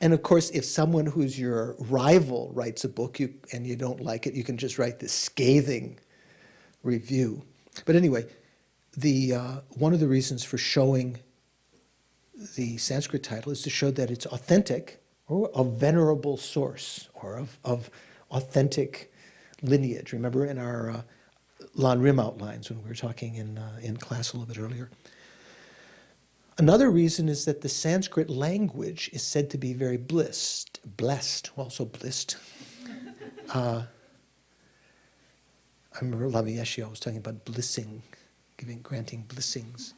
[SPEAKER 1] and of course, if someone who's your rival writes a book and you don't like it, you can just write this scathing review. But anyway, one of the reasons for showing the Sanskrit title is to show that it's authentic, or a venerable source, or of authentic lineage. Remember in our Lan Rim outlines when we were talking in class a little bit earlier. Another reason is that the Sanskrit language is said to be very blessed, also blissed. I remember Lama Yeshe was talking about blissing, granting blessings.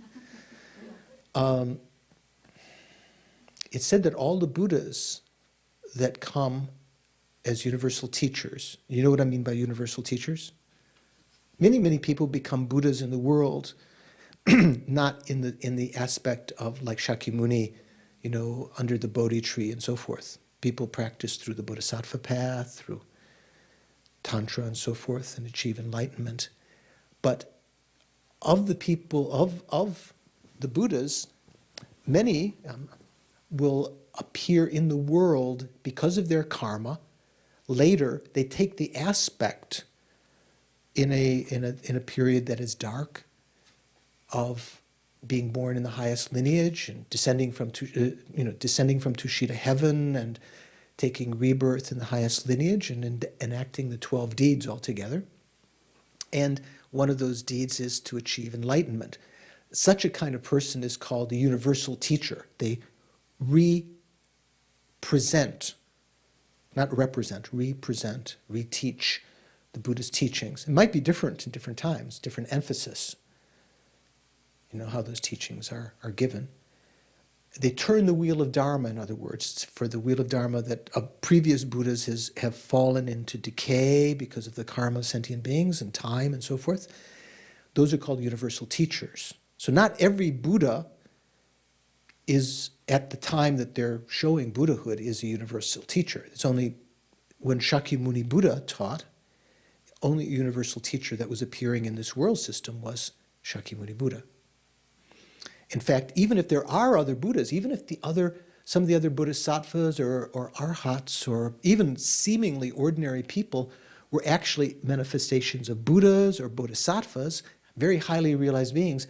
[SPEAKER 1] It's said that all the Buddhas that come as universal teachers, you know what I mean by universal teachers? Many, many people become Buddhas in the world, not in the aspect of like Shakyamuni, you know, under the Bodhi tree and so forth. People practice through the Bodhisattva path, through Tantra and so forth, and achieve enlightenment. But of the people, of the Buddhas, many will appear in the world because of their karma. Later, they take the aspect in a period that is dark of being born in the highest lineage and descending from Tushita heaven and taking rebirth in the highest lineage and enacting the 12 deeds altogether. And one of those deeds is to achieve enlightenment. Such a kind of person is called a universal teacher. They represent, not represent, represent, reteach the Buddhist teachings. It might be different in different times, different emphasis. You know how those teachings are given. They turn the wheel of Dharma, in other words, for the wheel of Dharma that previous Buddhas have fallen into decay because of the karma of sentient beings and time and so forth. Those are called universal teachers. So not every Buddha is, at the time that they're showing Buddhahood, is a universal teacher. It's only when Shakyamuni Buddha taught, only a universal teacher that was appearing in this world system was Shakyamuni Buddha. In fact, even if there are other Buddhas, even if the other some of the other bodhisattvas or arhats or even seemingly ordinary people were actually manifestations of Buddhas or bodhisattvas, very highly realized beings.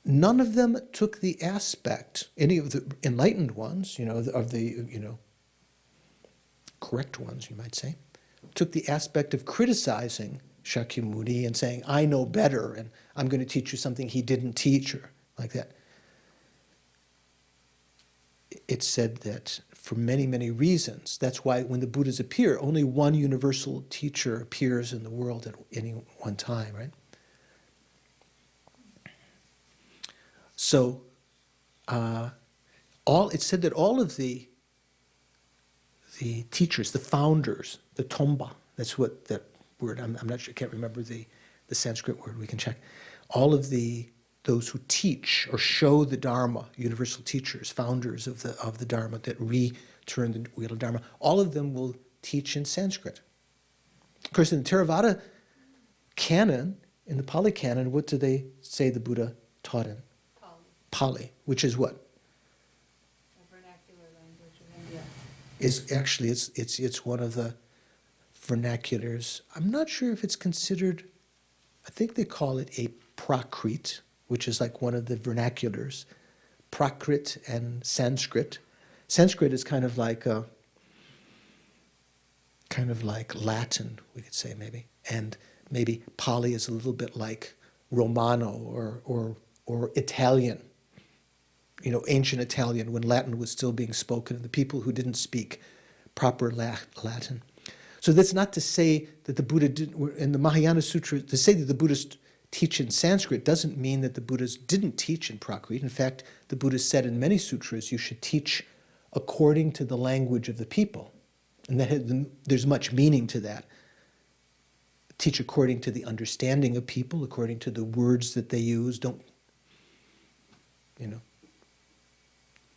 [SPEAKER 1] None of them took the aspect, any of the enlightened ones, of the correct ones, you might say, took the aspect of criticizing Shakyamuni and saying, I know better, and I'm going to teach you something he didn't teach, or like that. It's said that for many, many reasons, that's why when the Buddhas appear, only one universal teacher appears in the world at any one time, right? So, it's said that all of the teachers, the founders, the Tomba, that's what that word, I'm not sure, I can't remember the Sanskrit word, we can check. All of those who teach or show the Dharma, universal teachers, founders of the Dharma that return the wheel of Dharma, all of them will teach in Sanskrit. Of course, in the Theravada canon, in the Pali canon, what do they say the Buddha taught in? Pali, which is what?
[SPEAKER 5] The vernacular language of India.
[SPEAKER 1] Is actually it's one of the vernaculars. I'm not sure if it's considered. I think they call it a Prakrit, which is like one of the vernaculars. Prakrit and Sanskrit. Sanskrit is kind of like Latin, we could say maybe, and maybe Pali is a little bit like Romano or Italian. Ancient Italian, when Latin was still being spoken, and the people who didn't speak proper Latin. So that's not to say that the Buddha didn't, in the Mahayana Sutra, to say that the Buddhists teach in Sanskrit doesn't mean that the Buddhas didn't teach in Prakrit. In fact, the Buddha said in many sutras, you should teach according to the language of the people. And there's much meaning to that. Teach according to the understanding of people, according to the words that they use. Don't,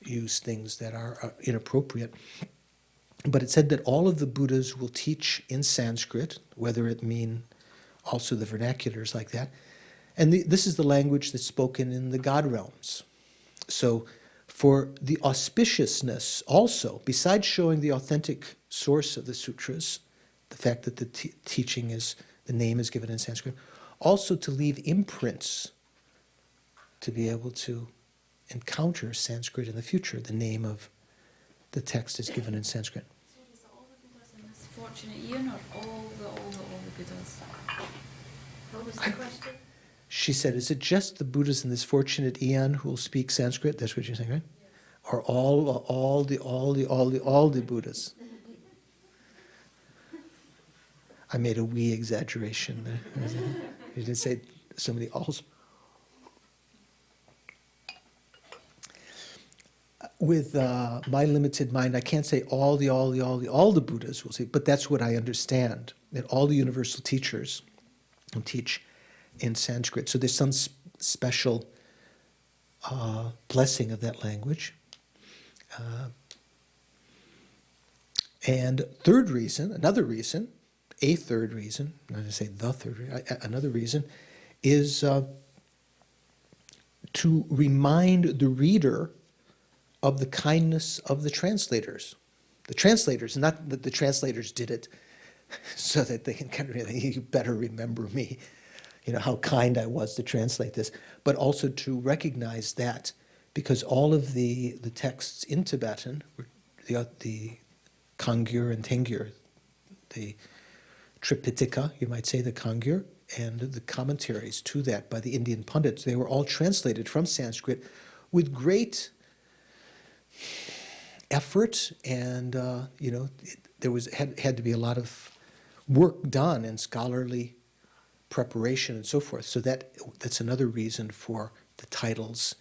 [SPEAKER 1] use things that are inappropriate. But it said that all of the Buddhas will teach in Sanskrit, whether it mean also the vernaculars like that. And this is the language that's spoken in the God realms. So for the auspiciousness also, besides showing the authentic source of the sutras, the fact that the teaching is, the name is given in Sanskrit, also to leave imprints to be able to encounter Sanskrit in the future. The name of the text is given in Sanskrit.
[SPEAKER 5] So is all the Buddhas in this fortunate year, not all the Buddhas? What was the question?
[SPEAKER 1] She said, is it just the Buddhas in this fortunate eon who will speak Sanskrit? That's what you're saying, right? Yes. Or all the Buddhas? I made a wee exaggeration there. You didn't say so many alls. With my limited mind, I can't say all the Buddhas will say, but that's what I understand, that all the universal teachers will teach in Sanskrit. So there's some special blessing of that language. And third reason, another reason, a third reason, I'm not going to say the third reason, another reason is to remind the reader of the kindness of the translators. The translators, not that the translators did it so that they can kind of, you better remember me, how kind I was to translate this, but also to recognize that because all of the texts in Tibetan, the Kangyur and Tengyur, the Tripitaka, you might say, the Kangyur, and the commentaries to that by the Indian pundits, they were all translated from Sanskrit with great effort, and there had to be a lot of work done and scholarly preparation and so forth. So that's another reason for the titles.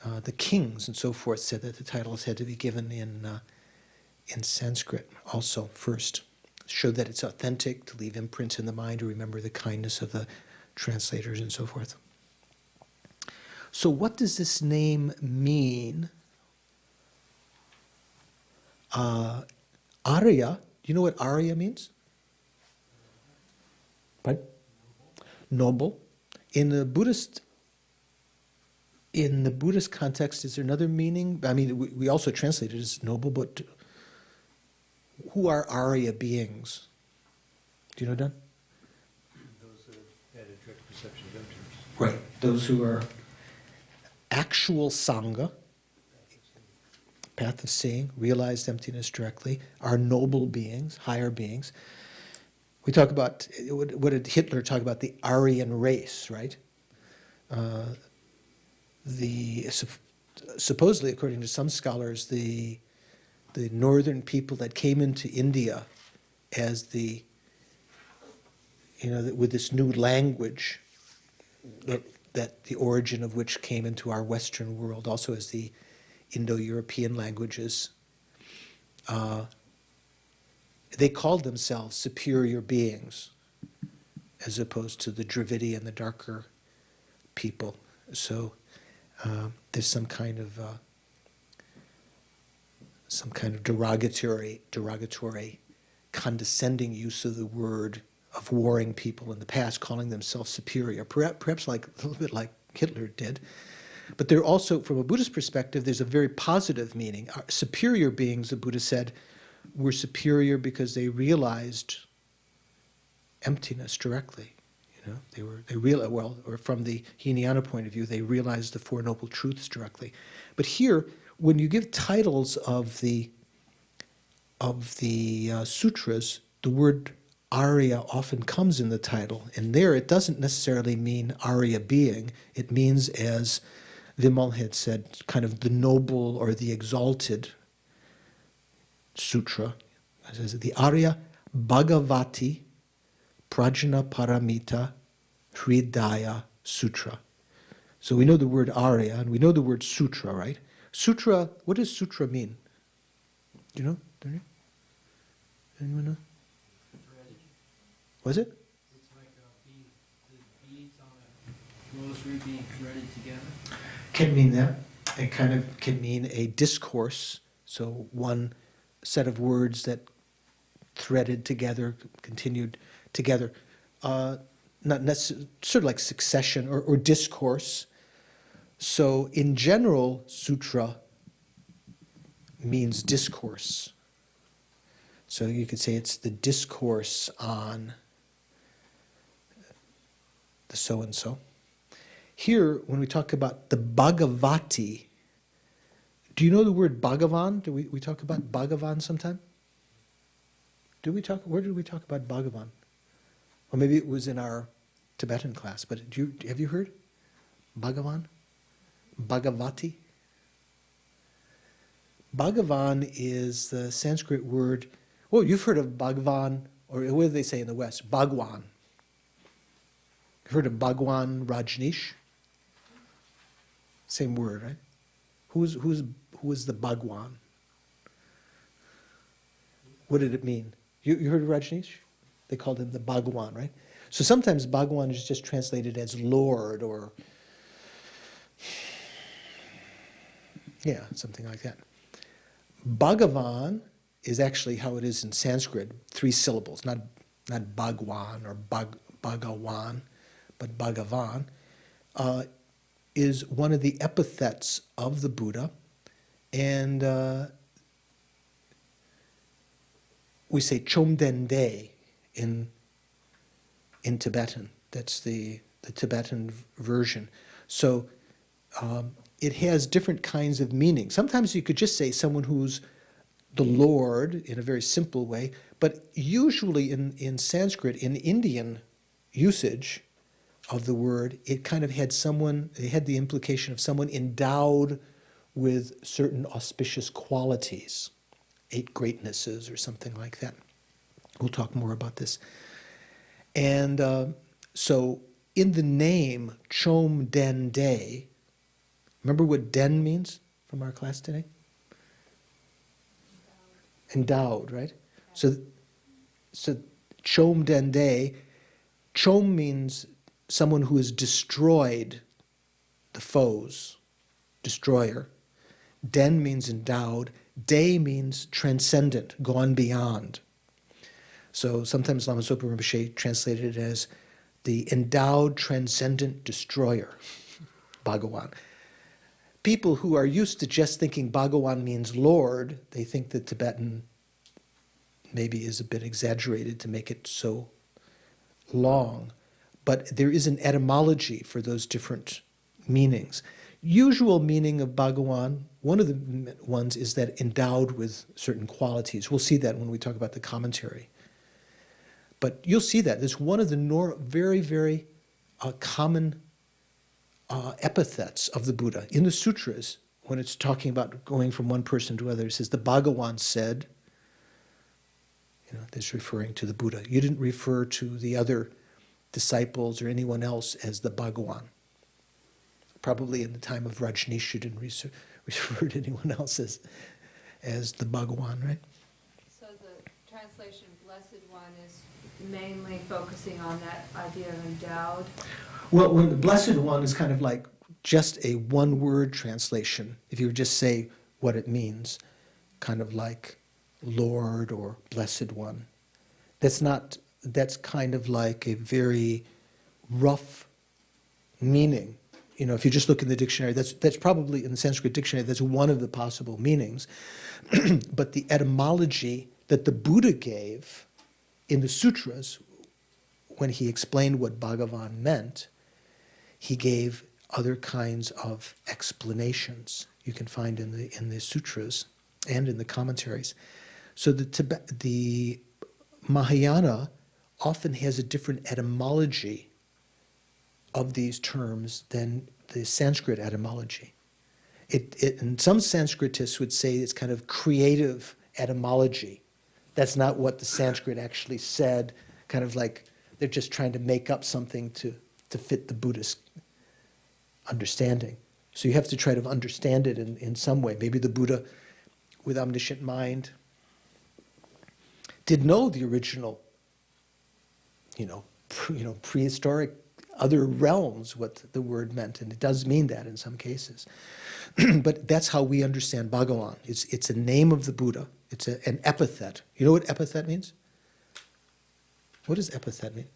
[SPEAKER 1] The kings and so forth said that the titles had to be given in Sanskrit also first, show that it's authentic, to leave imprints in the mind, to remember the kindness of the translators and so forth. So what does this name mean? Arya, do you know what Arya means? Pardon? Noble. In the Buddhist In the Buddhist context, is there another meaning? I mean, we also translate it as noble, but who are Arya beings? Do you know, Don?
[SPEAKER 3] Those that have had a direct perception of emptiness.
[SPEAKER 1] Right. Those who are actual Sangha, path of seeing, realized emptiness directly, are noble beings, higher beings. We talk about, what did Hitler talk about? The Aryan race, right? Supposedly, according to some scholars, the northern people that came into India as with this new language, that the origin of which came into our Western world, also as the Indo-European languages, they called themselves superior beings, as opposed to the Dravidian, the darker people. So there's some kind of derogatory, condescending use of the word of warring people in the past, calling themselves superior, perhaps like a little bit like Hitler did. But they're also, from a Buddhist perspective, there's a very positive meaning. Superior beings, the Buddha said, were superior because they realized emptiness directly. Or from the Hinayana point of view, they realized the Four Noble Truths directly. But here, when you give titles of the sutras, the word Arya often comes in the title, and there it doesn't necessarily mean Arya being. It means, as Vimal had said, kind of the noble or the exalted sutra. It says the Arya Bhagavati Prajna Paramita Hridaya Sutra. So we know the word Arya and we know the word sutra, right? Sutra, what does sutra mean? Do you know? Don't you? Anyone know? Was it?
[SPEAKER 6] It's like the beads on a rosary being threaded together.
[SPEAKER 1] Can mean that. It kind of can mean a discourse. So one set of words that threaded together, continued together. Not necessarily, sort of like succession or discourse. So in general, sutra means discourse. So you could say it's the discourse on the so-and-so. Here, when we talk about the Bhagavati, do you know the word Bhagavan? Do we talk about Bhagavan sometime? Where did we talk about Bhagavan? Or maybe it was in our Tibetan class, but have you heard? Bhagavan? Bhagavati? Bhagavan is the Sanskrit word. Oh, you've heard of Bhagavan, or what do they say in the West? Bhagwan. You've heard of Bhagwan Rajneesh? Same word, right? Who is the Bhagwan? What did it mean? You heard of Rajneesh? They called him the Bhagwan, right? So sometimes Bhagwan is just translated as Lord or, yeah, something like that. Bhagavan is actually how it is in Sanskrit, 3 syllables, not Bhagwan or Bhagawan, but Bhagavan, is one of the epithets of the Buddha, and we say Chomdende in Tibetan. That's the Tibetan version. So it has different kinds of meaning. Sometimes you could just say someone who's the Lord in a very simple way, but usually in Sanskrit, in Indian usage of the word, it kind of had the implication of someone endowed with certain auspicious qualities, 8 greatnesses or something like that. We'll talk more about this. And so in the name Chom Den De, remember what Den means from our class today? Endowed, right? So Chom Den De, Chom means someone who has destroyed the foes, destroyer. Den means endowed. De means transcendent, gone beyond. So sometimes Lama Zopa Rinpoche translated it as the endowed transcendent destroyer, Bhagawan. people who are used to just thinking Bhagawan means Lord, they think that Tibetan maybe is a bit exaggerated to make it so long. But there is an etymology for those different meanings. Usual meaning of Bhagawan, one of the ones is that endowed with certain qualities. We'll see that when we talk about the commentary. But you'll see that. It's one of the very, very common epithets of the Buddha. In the sutras, when it's talking about going from one person to another, it says, the Bhagawan said, this referring to the Buddha. You didn't refer to the other disciples or anyone else as the Bhagawan. Probably in the time of Rajneesh, you didn't refer to anyone else as the Bhagawan, right?
[SPEAKER 2] So the translation, blessed one, is mainly focusing on that idea of endowed.
[SPEAKER 1] Well, when the blessed one is kind of like just a one-word translation, if you would just say what it means, kind of like Lord or blessed one. That's kind of like a very rough meaning. If you just look in the dictionary, that's probably in the Sanskrit dictionary, that's one of the possible meanings. But the etymology that the Buddha gave in the sutras, when he explained what Bhagavan meant, he gave other kinds of explanations you can find in the sutras and in the commentaries. So the Mahayana often has a different etymology of these terms than the Sanskrit etymology. And some Sanskritists would say it's kind of creative etymology. That's not what the Sanskrit actually said, kind of like they're just trying to make up something to fit the Buddhist understanding. So you have to try to understand it in some way. Maybe the Buddha, with omniscient mind, did know the original, prehistoric other realms what the word meant, and it does mean that in some cases. But that's how we understand Bhagawan. It's a name of the Buddha. It's an epithet. You know what epithet means? What does epithet mean?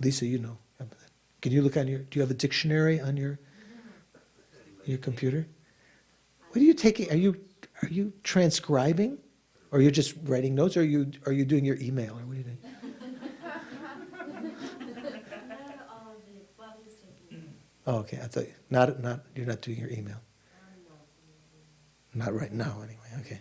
[SPEAKER 1] Lisa, you know epithet. Can you look on do you have a dictionary on your computer? What are you taking? Are you transcribing? Or you're just writing notes, or are you doing your email, or what are you doing? Oh, okay. I thought you're not doing your email. Not right now, anyway. Okay.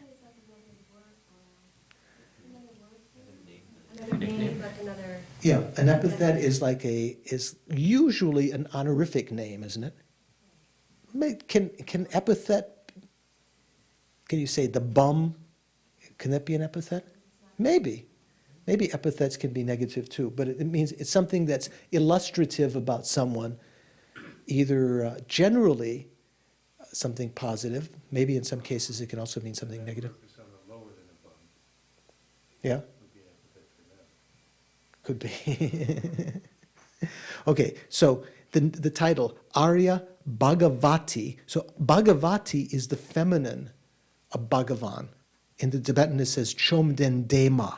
[SPEAKER 1] Yeah, an epithet is usually an honorific name, isn't it? Can epithet? Can you say the bum? Can that be an epithet? Maybe. Maybe epithets can be negative too, but it means it's something that's illustrative about someone, either generally something positive, maybe in some cases it can also mean something negative. Yeah? Could be. Okay, so the title, Arya Bhagavati. So Bhagavati is the feminine of Bhagavan. In the Tibetan it says Chomden Dema.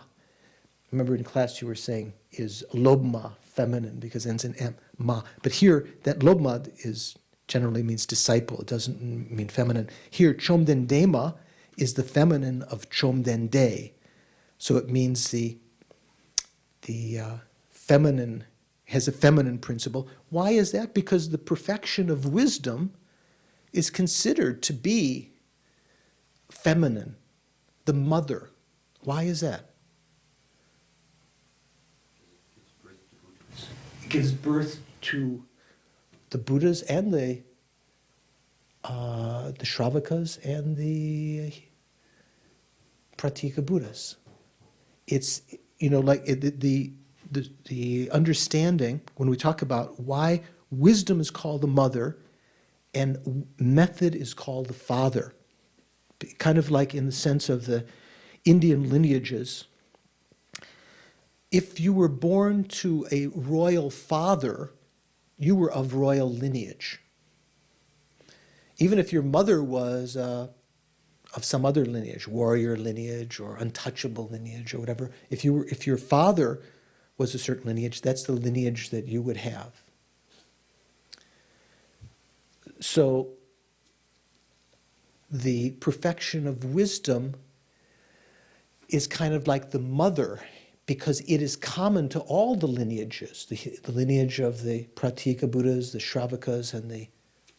[SPEAKER 1] Remember in class you were saying is Lobma feminine because it ends in M, ma. But here that Lobma generally means disciple. It doesn't mean feminine. Here Chomden Dema is the feminine of Chomden De. So it means the feminine has a feminine principle. Why is that? Because the perfection of wisdom is considered to be feminine. The mother. Why is that? It gives birth to the Buddhas and the Shravakas and the Pratika Buddhas. It's like the understanding when we talk about why wisdom is called the mother and method is called the father. Kind of like in the sense of the Indian lineages. If you were born to a royal father, you were of royal lineage. Even if your mother was of some other lineage, warrior lineage or untouchable lineage or whatever, if your father was a certain lineage, that's the lineage that you would have. So the perfection of wisdom is kind of like the mother, because it is common to all the lineages, the lineage of the Pratyeka Buddhas, the Shravakas, and the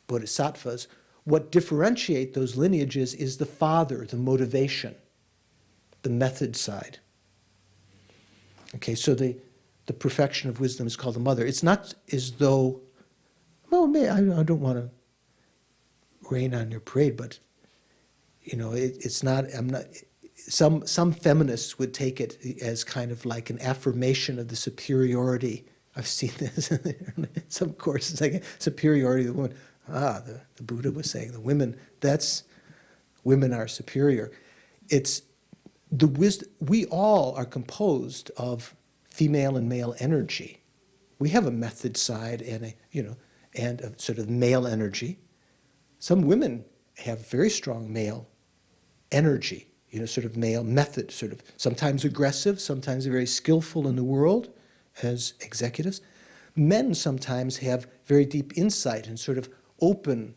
[SPEAKER 1] Bodhisattvas. What differentiate those lineages is the father, the motivation, the method side. Okay, so the perfection of wisdom is called the mother. It's not as though, well, I don't want to rain on your parade, but it's not. I'm not. Some feminists would take it as kind of like an affirmation of the superiority. I've seen this in some courses, like superiority of the woman. The Buddha was saying the women are superior. It's the wisdom. We all are composed of female and male energy. We have a method side and a sort of male energy. Some women have very strong male energy, sort of male method, sort of sometimes aggressive, sometimes very skillful in the world as executives. Men sometimes have very deep insight and sort of open,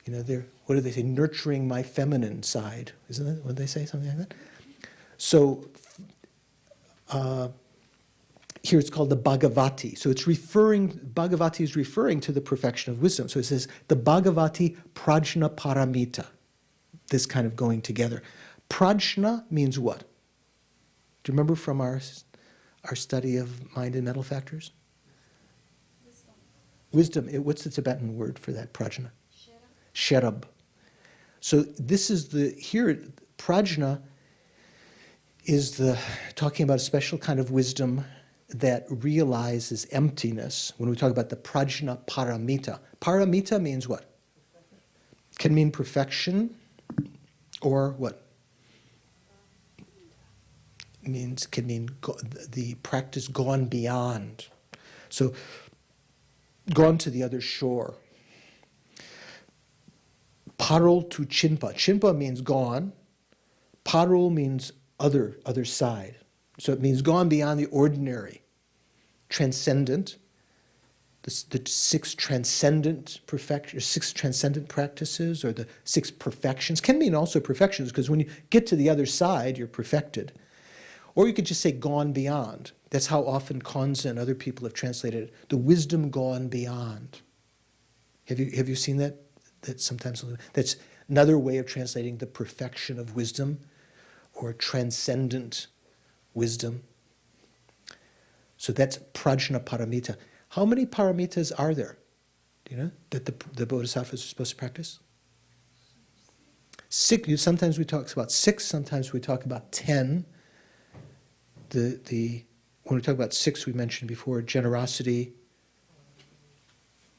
[SPEAKER 1] they're, what do they say, nurturing my feminine side. Isn't that what they say, something like that? So here it's called the Bhagavati. So Bhagavati is referring to the perfection of wisdom. So it says, the Bhagavati Prajna Paramita. This kind of going together. Prajna means what? Do you remember from our study of mind and mental factors? Wisdom. What's the Tibetan word for that, prajna? Sherab. So this is here, prajna is talking about a special kind of wisdom that realizes emptiness. When we talk about the prajna paramita. Paramita means what? Can mean perfection, or what? Can mean the practice gone beyond. So, gone to the other shore. Parul to chinpa. Chinpa means gone. Parul means other side. So it means gone beyond the ordinary. Transcendent. The six transcendent practices, or the six perfections, can mean also perfections, because when you get to the other side, you're perfected. Or you could just say gone beyond. That's how often Kanza and other people have translated it. The wisdom gone beyond. Have you seen that? That sometimes that's another way of translating the perfection of wisdom, or transcendent wisdom. So that's prajna paramita. How many paramitas are there? Do you know that the bodhisattvas are supposed to practice? 6. Sometimes we talk about 6. Sometimes we talk about 10. When we talk about 6, we mentioned before generosity,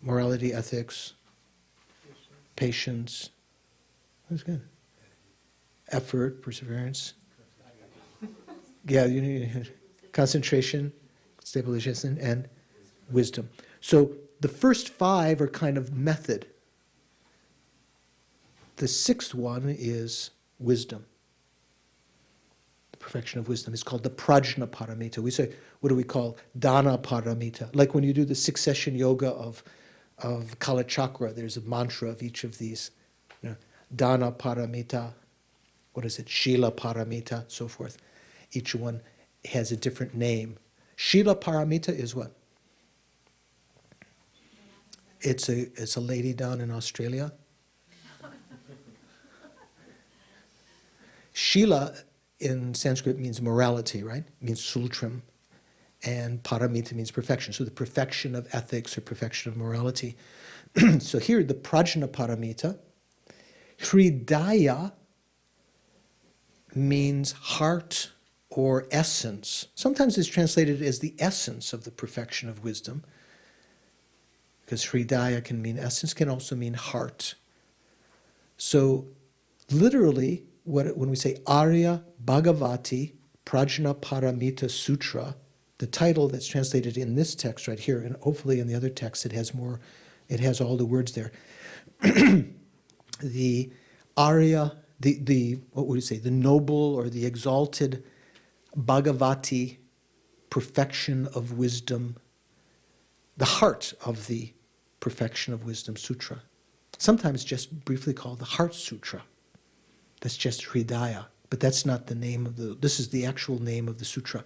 [SPEAKER 1] morality, ethics, patience. That's good. Effort, perseverance. Yeah, you need concentration, stabilization, and wisdom. So the first 5 are kind of method. The 6th one is wisdom. The perfection of wisdom is called the prajna paramita. We say, what do we call dana paramita? Like when you do the 6-session yoga of Kala Chakra, there's a mantra of each of these. Dana paramita, what is it? Shila paramita, so forth. Each one has a different name. Shila paramita is what? It's a lady down in Australia. Shila in Sanskrit means morality, right? It means sultram. And paramita means perfection. So the perfection of ethics or perfection of morality. So here, the prajna paramita. Hridaya means heart or essence. Sometimes it's translated as the essence of the perfection of wisdom, because hridaya can mean essence, can also mean heart. So literally, when we say Arya Bhagavati Prajna Paramita Sutra, the title that's translated in this text right here, and hopefully in the other text it has all the words there. The Arya, what would you say, the noble or the exalted Bhagavati, perfection of wisdom, the heart of the perfection of wisdom sutra. sometimes just briefly called the Heart Sutra. That's just Hridaya, but that's not the name of this is the actual name of the sutra.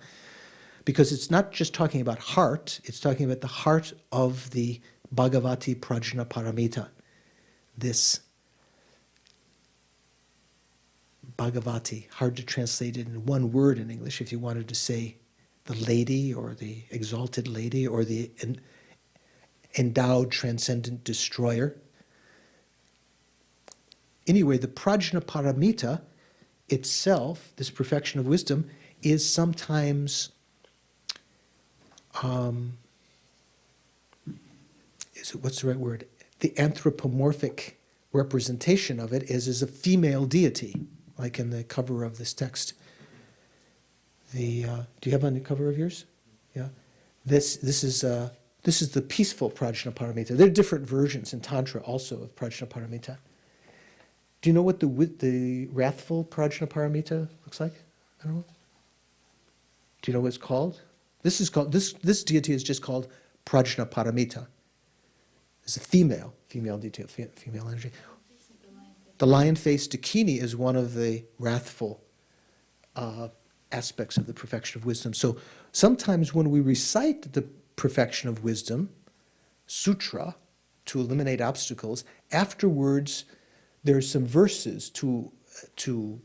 [SPEAKER 1] Because it's not just talking about heart, it's talking about the heart of the Bhagavati Prajna Paramita. This Bhagavati, hard to translate it in one word in English if you wanted to say the lady or the exalted lady or the endowed transcendent destroyer. Anyway, the Prajna Paramita itself, this perfection of wisdom, is sometimes what's the right word? The anthropomorphic representation of it is a female deity, like in the cover of this text. Do you have on the cover of yours? Yeah. This is the peaceful Prajna Paramita. There are different versions in Tantra also of Prajna Paramita. Do you know what the wrathful Prajna Paramita looks like? I don't know. Do you know what it's called? This deity is just called Prajna Paramita. It's a female deity, female energy. The lion-faced Dakini is one of the wrathful aspects of the perfection of wisdom. So sometimes when we recite the perfection of wisdom sutra to eliminate obstacles, afterwards there's some verses to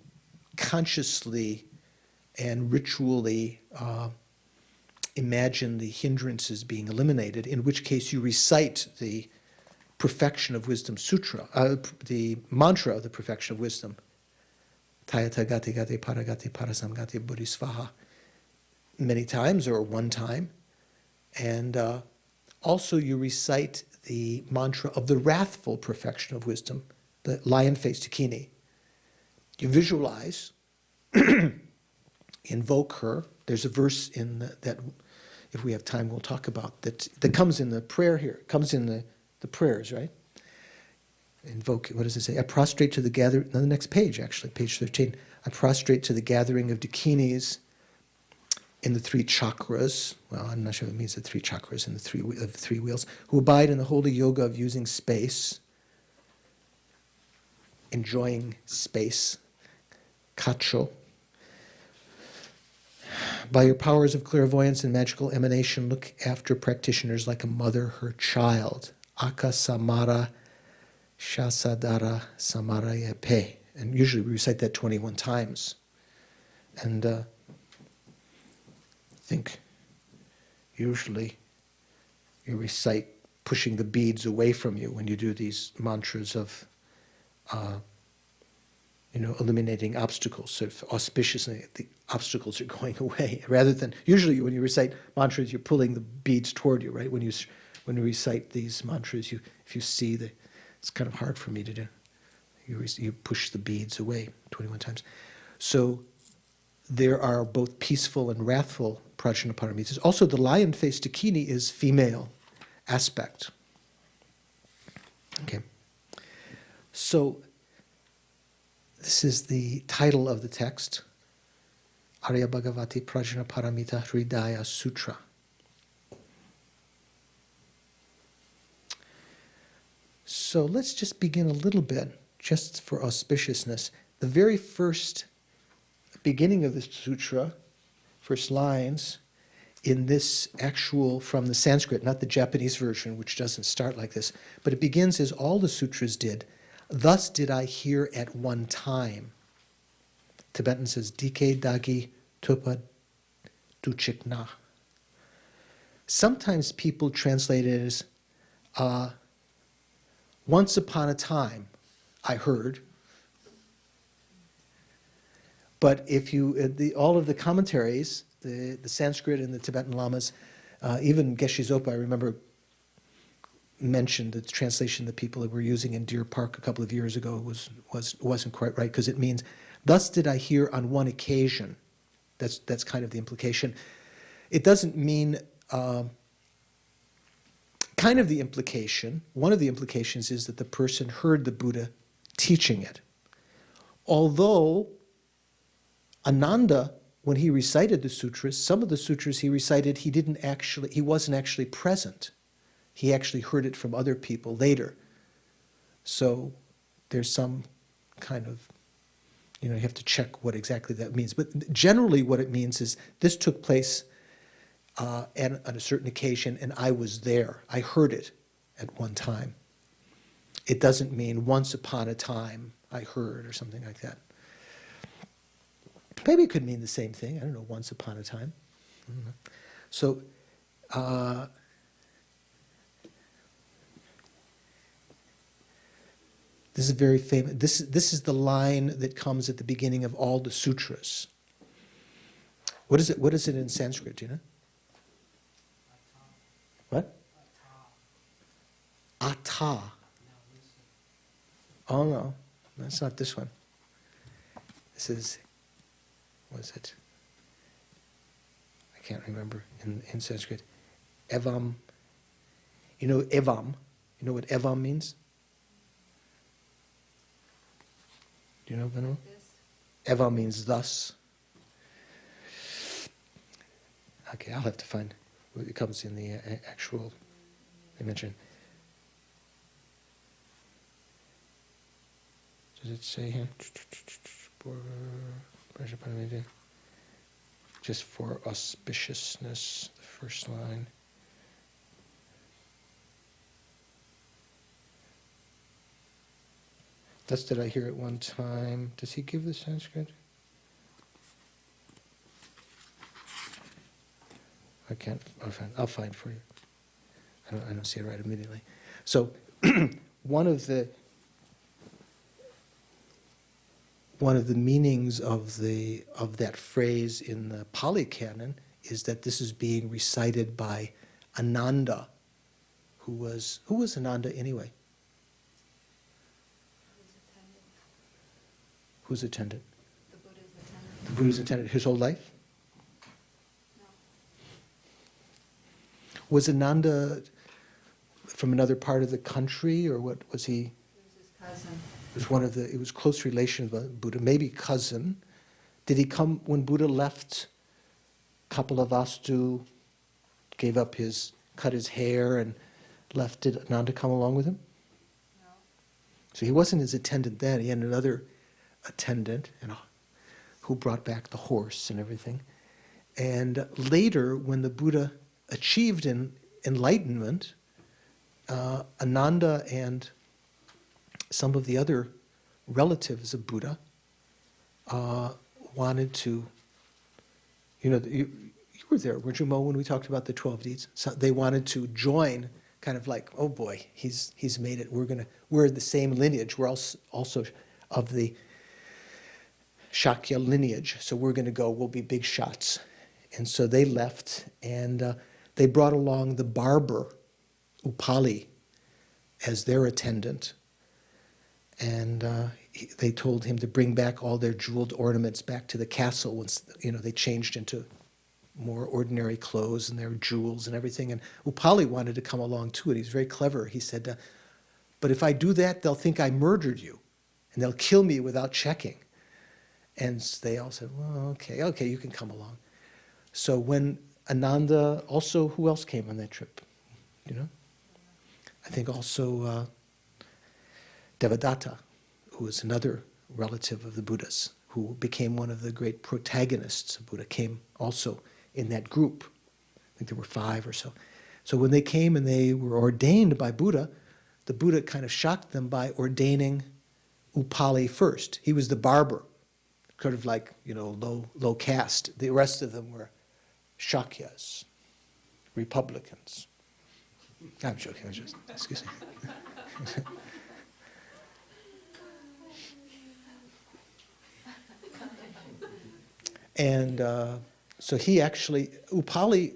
[SPEAKER 1] consciously and ritually imagine the hindrances being eliminated, in which case you recite the perfection of wisdom sutra, the mantra of the perfection of wisdom. Tayata gati gati paragati parasamgati bodhisvaha, many times or one time. And also you recite the mantra of the wrathful perfection of wisdom, the lion-faced Dakini. You visualize, invoke her. There's a verse in that, if we have time, we'll talk about, that comes in the prayer here. It comes in the prayers, right? Invoke, what does it say? I prostrate to the gathering, on the next page actually, page 13. I prostrate to the gathering of Dakinis in the three chakras. Well, I'm not sure what it means, the three chakras and the three wheels, who abide in the holy yoga of using space, enjoying space, kacho. By your powers of clairvoyance and magical emanation, look after practitioners like a mother her child. Akasamara shasadara samarayape. And usually we recite that 21 times. And I think usually you recite pushing the beads away from you when you do these mantras of eliminating obstacles. So if auspiciously the obstacles are going away, rather than usually when you recite mantras, you're pulling the beads toward you, right? When you recite these mantras, if you see it's kind of hard for me to do. You push the beads away 21 times. So there are both peaceful and wrathful prajna paramitas. Also, the lion-faced Dakini is female aspect. Okay. So this is the title of the text, Arya Bhagavati Prajna Paramita Hridaya Sutra. So let's just begin a little bit, just for auspiciousness. The very first beginning of the sutra, first lines, in this actual, from the Sanskrit, not the Japanese version, which doesn't start like this, but it begins as all the sutras did. Thus did I hear at one time. Tibetan says, Dike Dagi Tupa Duchikna. Sometimes people translate it as, once upon a time, I heard. But if you, all of the commentaries, the Sanskrit and the Tibetan lamas, even Geshe Zopa, I remember, mentioned the translation that people were using in Deer Park a couple of years ago wasn't quite right, because it means, thus did I hear on one occasion. That's kind of the implication. It doesn't mean, kind of the implication, one of the implications is that the person heard the Buddha teaching it. Although Ananda, when he recited the sutras, some of the sutras he recited, he wasn't actually present. He actually heard it from other people later. So there's some kind of, you have to check what exactly that means. But generally what it means is this took place on a certain occasion and I was there. I heard it at one time. It doesn't mean once upon a time I heard or something like that. Maybe it could mean the same thing. I don't know, once upon a time. I don't know. So, this is very famous. This is the line that comes at the beginning of all the sutras. What is it? What is it in Sanskrit? Do you know? What? Ata. Oh no, that's not this one. This is. What is it? I can't remember in Sanskrit. Evam. You know evam? You know what evam means? Do you know, Venerable? Evam means thus. Okay, I'll have to find what it comes in the actual dimension. Does it say here? Just for auspiciousness, the first line. Thus did I hear at one time. Does he give the Sanskrit? I can't. I'll find for you. I don't see it right immediately. So, one of the meanings of that phrase in the Pali Canon is that this is being recited by Ananda, who was Ananda anyway? Who's attendant?
[SPEAKER 2] The Buddha's attendant.
[SPEAKER 1] The Buddha's attendant his whole life?
[SPEAKER 2] No.
[SPEAKER 1] Was Ananda from another part of the country, or what was he?
[SPEAKER 2] He was his cousin.
[SPEAKER 1] It was close relation with Buddha, maybe cousin. Did he come when Buddha left Kapilavastu, cut his hair and left? Did Ananda come along with him?
[SPEAKER 2] No.
[SPEAKER 1] So he wasn't his attendant then. He had another attendant, who brought back the horse and everything. And later, when the Buddha achieved enlightenment, Ananda and some of the other relatives of Buddha wanted to, you were there, weren't you, Mo, when we talked about the 12 deeds? So they wanted to join, kind of like, oh boy, he's made it. We're the same lineage. We're also of the Shakya lineage, so we'll be big shots. And so they left, and they brought along the barber, Upali, as their attendant. And they told him to bring back all their jeweled ornaments back to the castle once they changed into more ordinary clothes and their jewels and everything. And Upali wanted to come along too, and he's very clever. He said, but if I do that, they'll think I murdered you, and they'll kill me without checking. And they all said, well, okay, you can come along. So when Ananda, also, who else came on that trip? I think also Devadatta, who was another relative of the Buddha's, who became one of the great protagonists of Buddha, came also in that group. I think there were 5 or so. So when they came and they were ordained by Buddha, the Buddha kind of shocked them by ordaining Upali first. He was the barber, sort of like, low caste. The rest of them were Shakyas, Republicans. I'm joking, excuse me. And so he actually, Upali,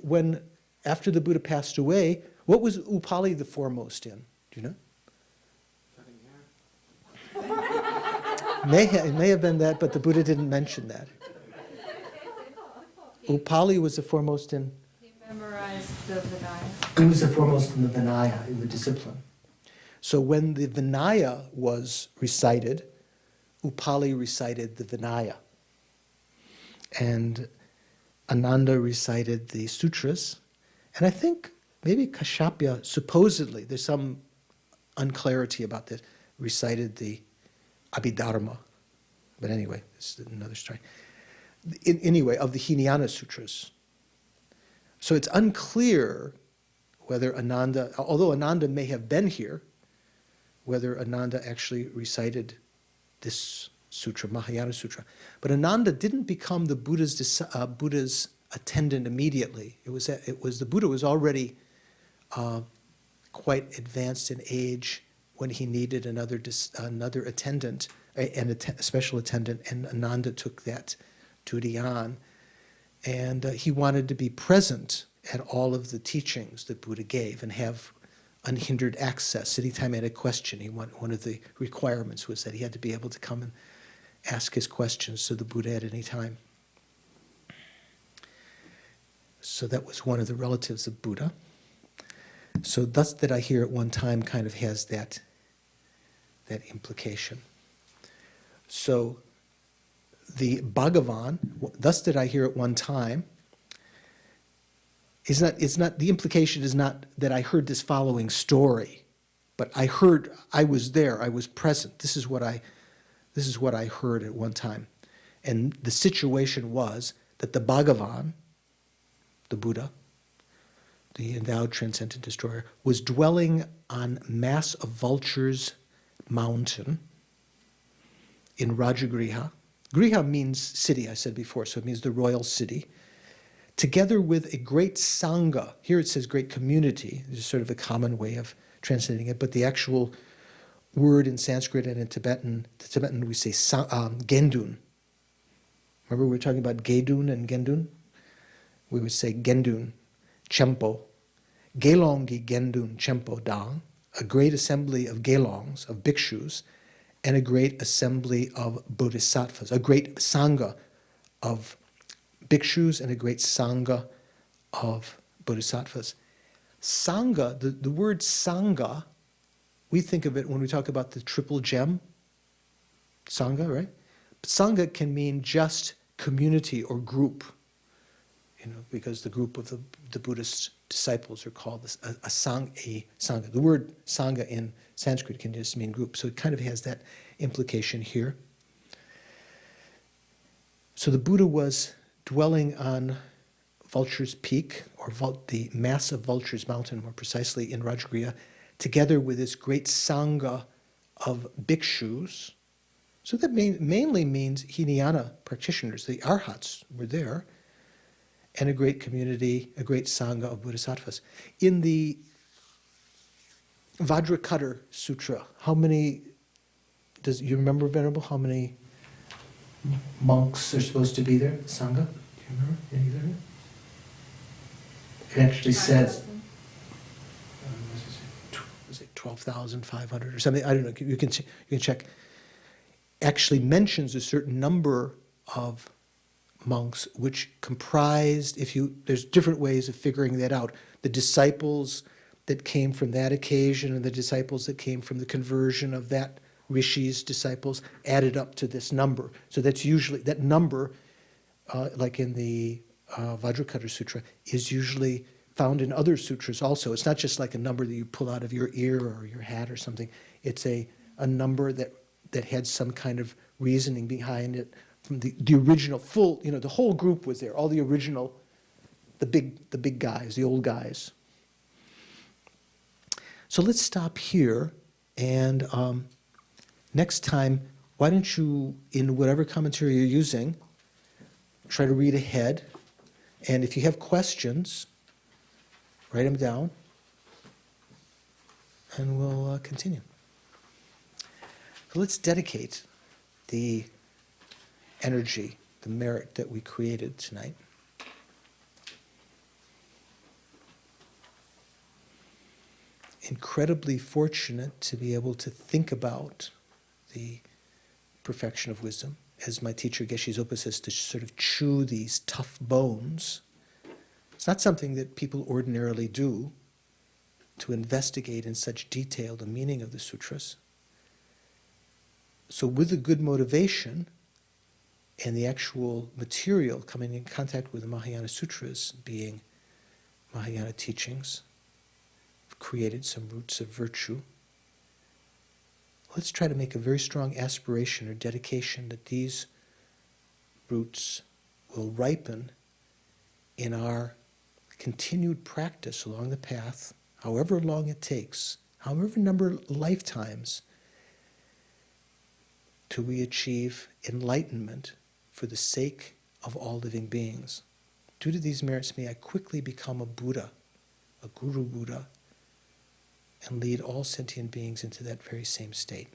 [SPEAKER 1] after the Buddha passed away, what was Upali the foremost in? Do you know? It may have been that, but the Buddha didn't mention that. Upali was the foremost in?
[SPEAKER 2] He memorized the Vinaya.
[SPEAKER 1] He was the foremost in the Vinaya, in the discipline. So when the Vinaya was recited, Upali recited the Vinaya. And Ananda recited the sutras. And I think maybe Kashyapya, supposedly, there's some unclarity about this, recited the Abhidharma. But anyway, this is another story. Anyway, of the Hinayana Sutras. So it's unclear whether Ananda, although Ananda may have been here, whether Ananda actually recited this sutra, Mahayana Sutra. But Ananda didn't become the Buddha's attendant immediately. It was the Buddha was already quite advanced in age when he needed another attendant, a special attendant, and Ananda took that duty on. And he wanted to be present at all of the teachings that Buddha gave and have unhindered access. Anytime he had a question, one of the requirements was that he had to be able to come and ask his questions to the Buddha at any time. So that was one of the relatives of Buddha. So thus that I hear at one time kind of has that implication. So the Bhagavan, thus did I hear at one time, the implication is not that I heard this following story, but I was there, I was present. This is what I heard at one time. And the situation was that the Bhagavan, the Buddha, the endowed transcendent destroyer, was dwelling on Mass of Vultures mountain in Rajagriha. Griha means city, I said before, so it means the royal city, together with a great sangha. Here it says great community. This is sort of a common way of translating it, but the actual word in Sanskrit and in Tibetan we say gendun. Remember we were talking about gedun and gendun? We would say gendun, chempo. Gelongi gendun chempo dang, a great assembly of gelongs, of bhikshus, and a great assembly of bodhisattvas, a great sangha of bhikshus and a great sangha of bodhisattvas. Sangha, the word sangha, we think of it when we talk about the triple gem, sangha, right? But sangha can mean just community or group, because the group of the Buddhist disciples are called a sangha. The word sangha in Sanskrit can just mean group, so it kind of has that implication here. So the Buddha was dwelling on Vulture's Peak, or the Mass of Vulture's Mountain, more precisely, in Rajagriha, together with this great sangha of bhikshus. So that mainly means Hinayana practitioners, the arhats were there, and a great community, a great sangha of bodhisattvas. In the Vajrakutta Sutra, how many, you remember, Venerable, how many monks are supposed to be there, the sangha? Do you remember? Any of it actually says, was it 12,500 or something? I don't know, you can check. Actually mentions a certain number of monks, which comprised, there's different ways of figuring that out. The disciples that came from that occasion and the disciples that came from the conversion of that rishi's disciples added up to this number. So that's usually, that number, like in the Vajrakutta Sutra, is usually found in other sutras also. It's not just like a number that you pull out of your ear or your hat or something. It's a number that had some kind of reasoning behind it. From the original full, the whole group was there, all the original, the big guys, the old guys. So let's stop here, and next time, why don't you, in whatever commentary you're using, try to read ahead, and if you have questions, write them down, and we'll continue. So let's dedicate the energy, the merit that we created tonight. Incredibly fortunate to be able to think about the perfection of wisdom. As my teacher Geshe Zopa says, to sort of chew these tough bones. It's not something that people ordinarily do, to investigate in such detail the meaning of the sutras. So with a good motivation, and the actual material coming in contact with the Mahayana Sutras, being Mahayana teachings, have created some roots of virtue. let's try to make a very strong aspiration or dedication that these roots will ripen in our continued practice along the path, however long it takes, however number of lifetimes, till we achieve enlightenment for the sake of all living beings. Due to these merits, may I quickly become a Buddha, a Guru Buddha, and lead all sentient beings into that very same state.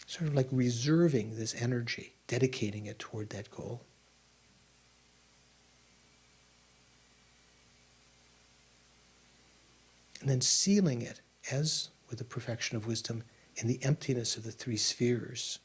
[SPEAKER 1] Sort of like reserving this energy, dedicating it toward that goal. And then sealing it, as with the perfection of wisdom, in the emptiness of the three spheres,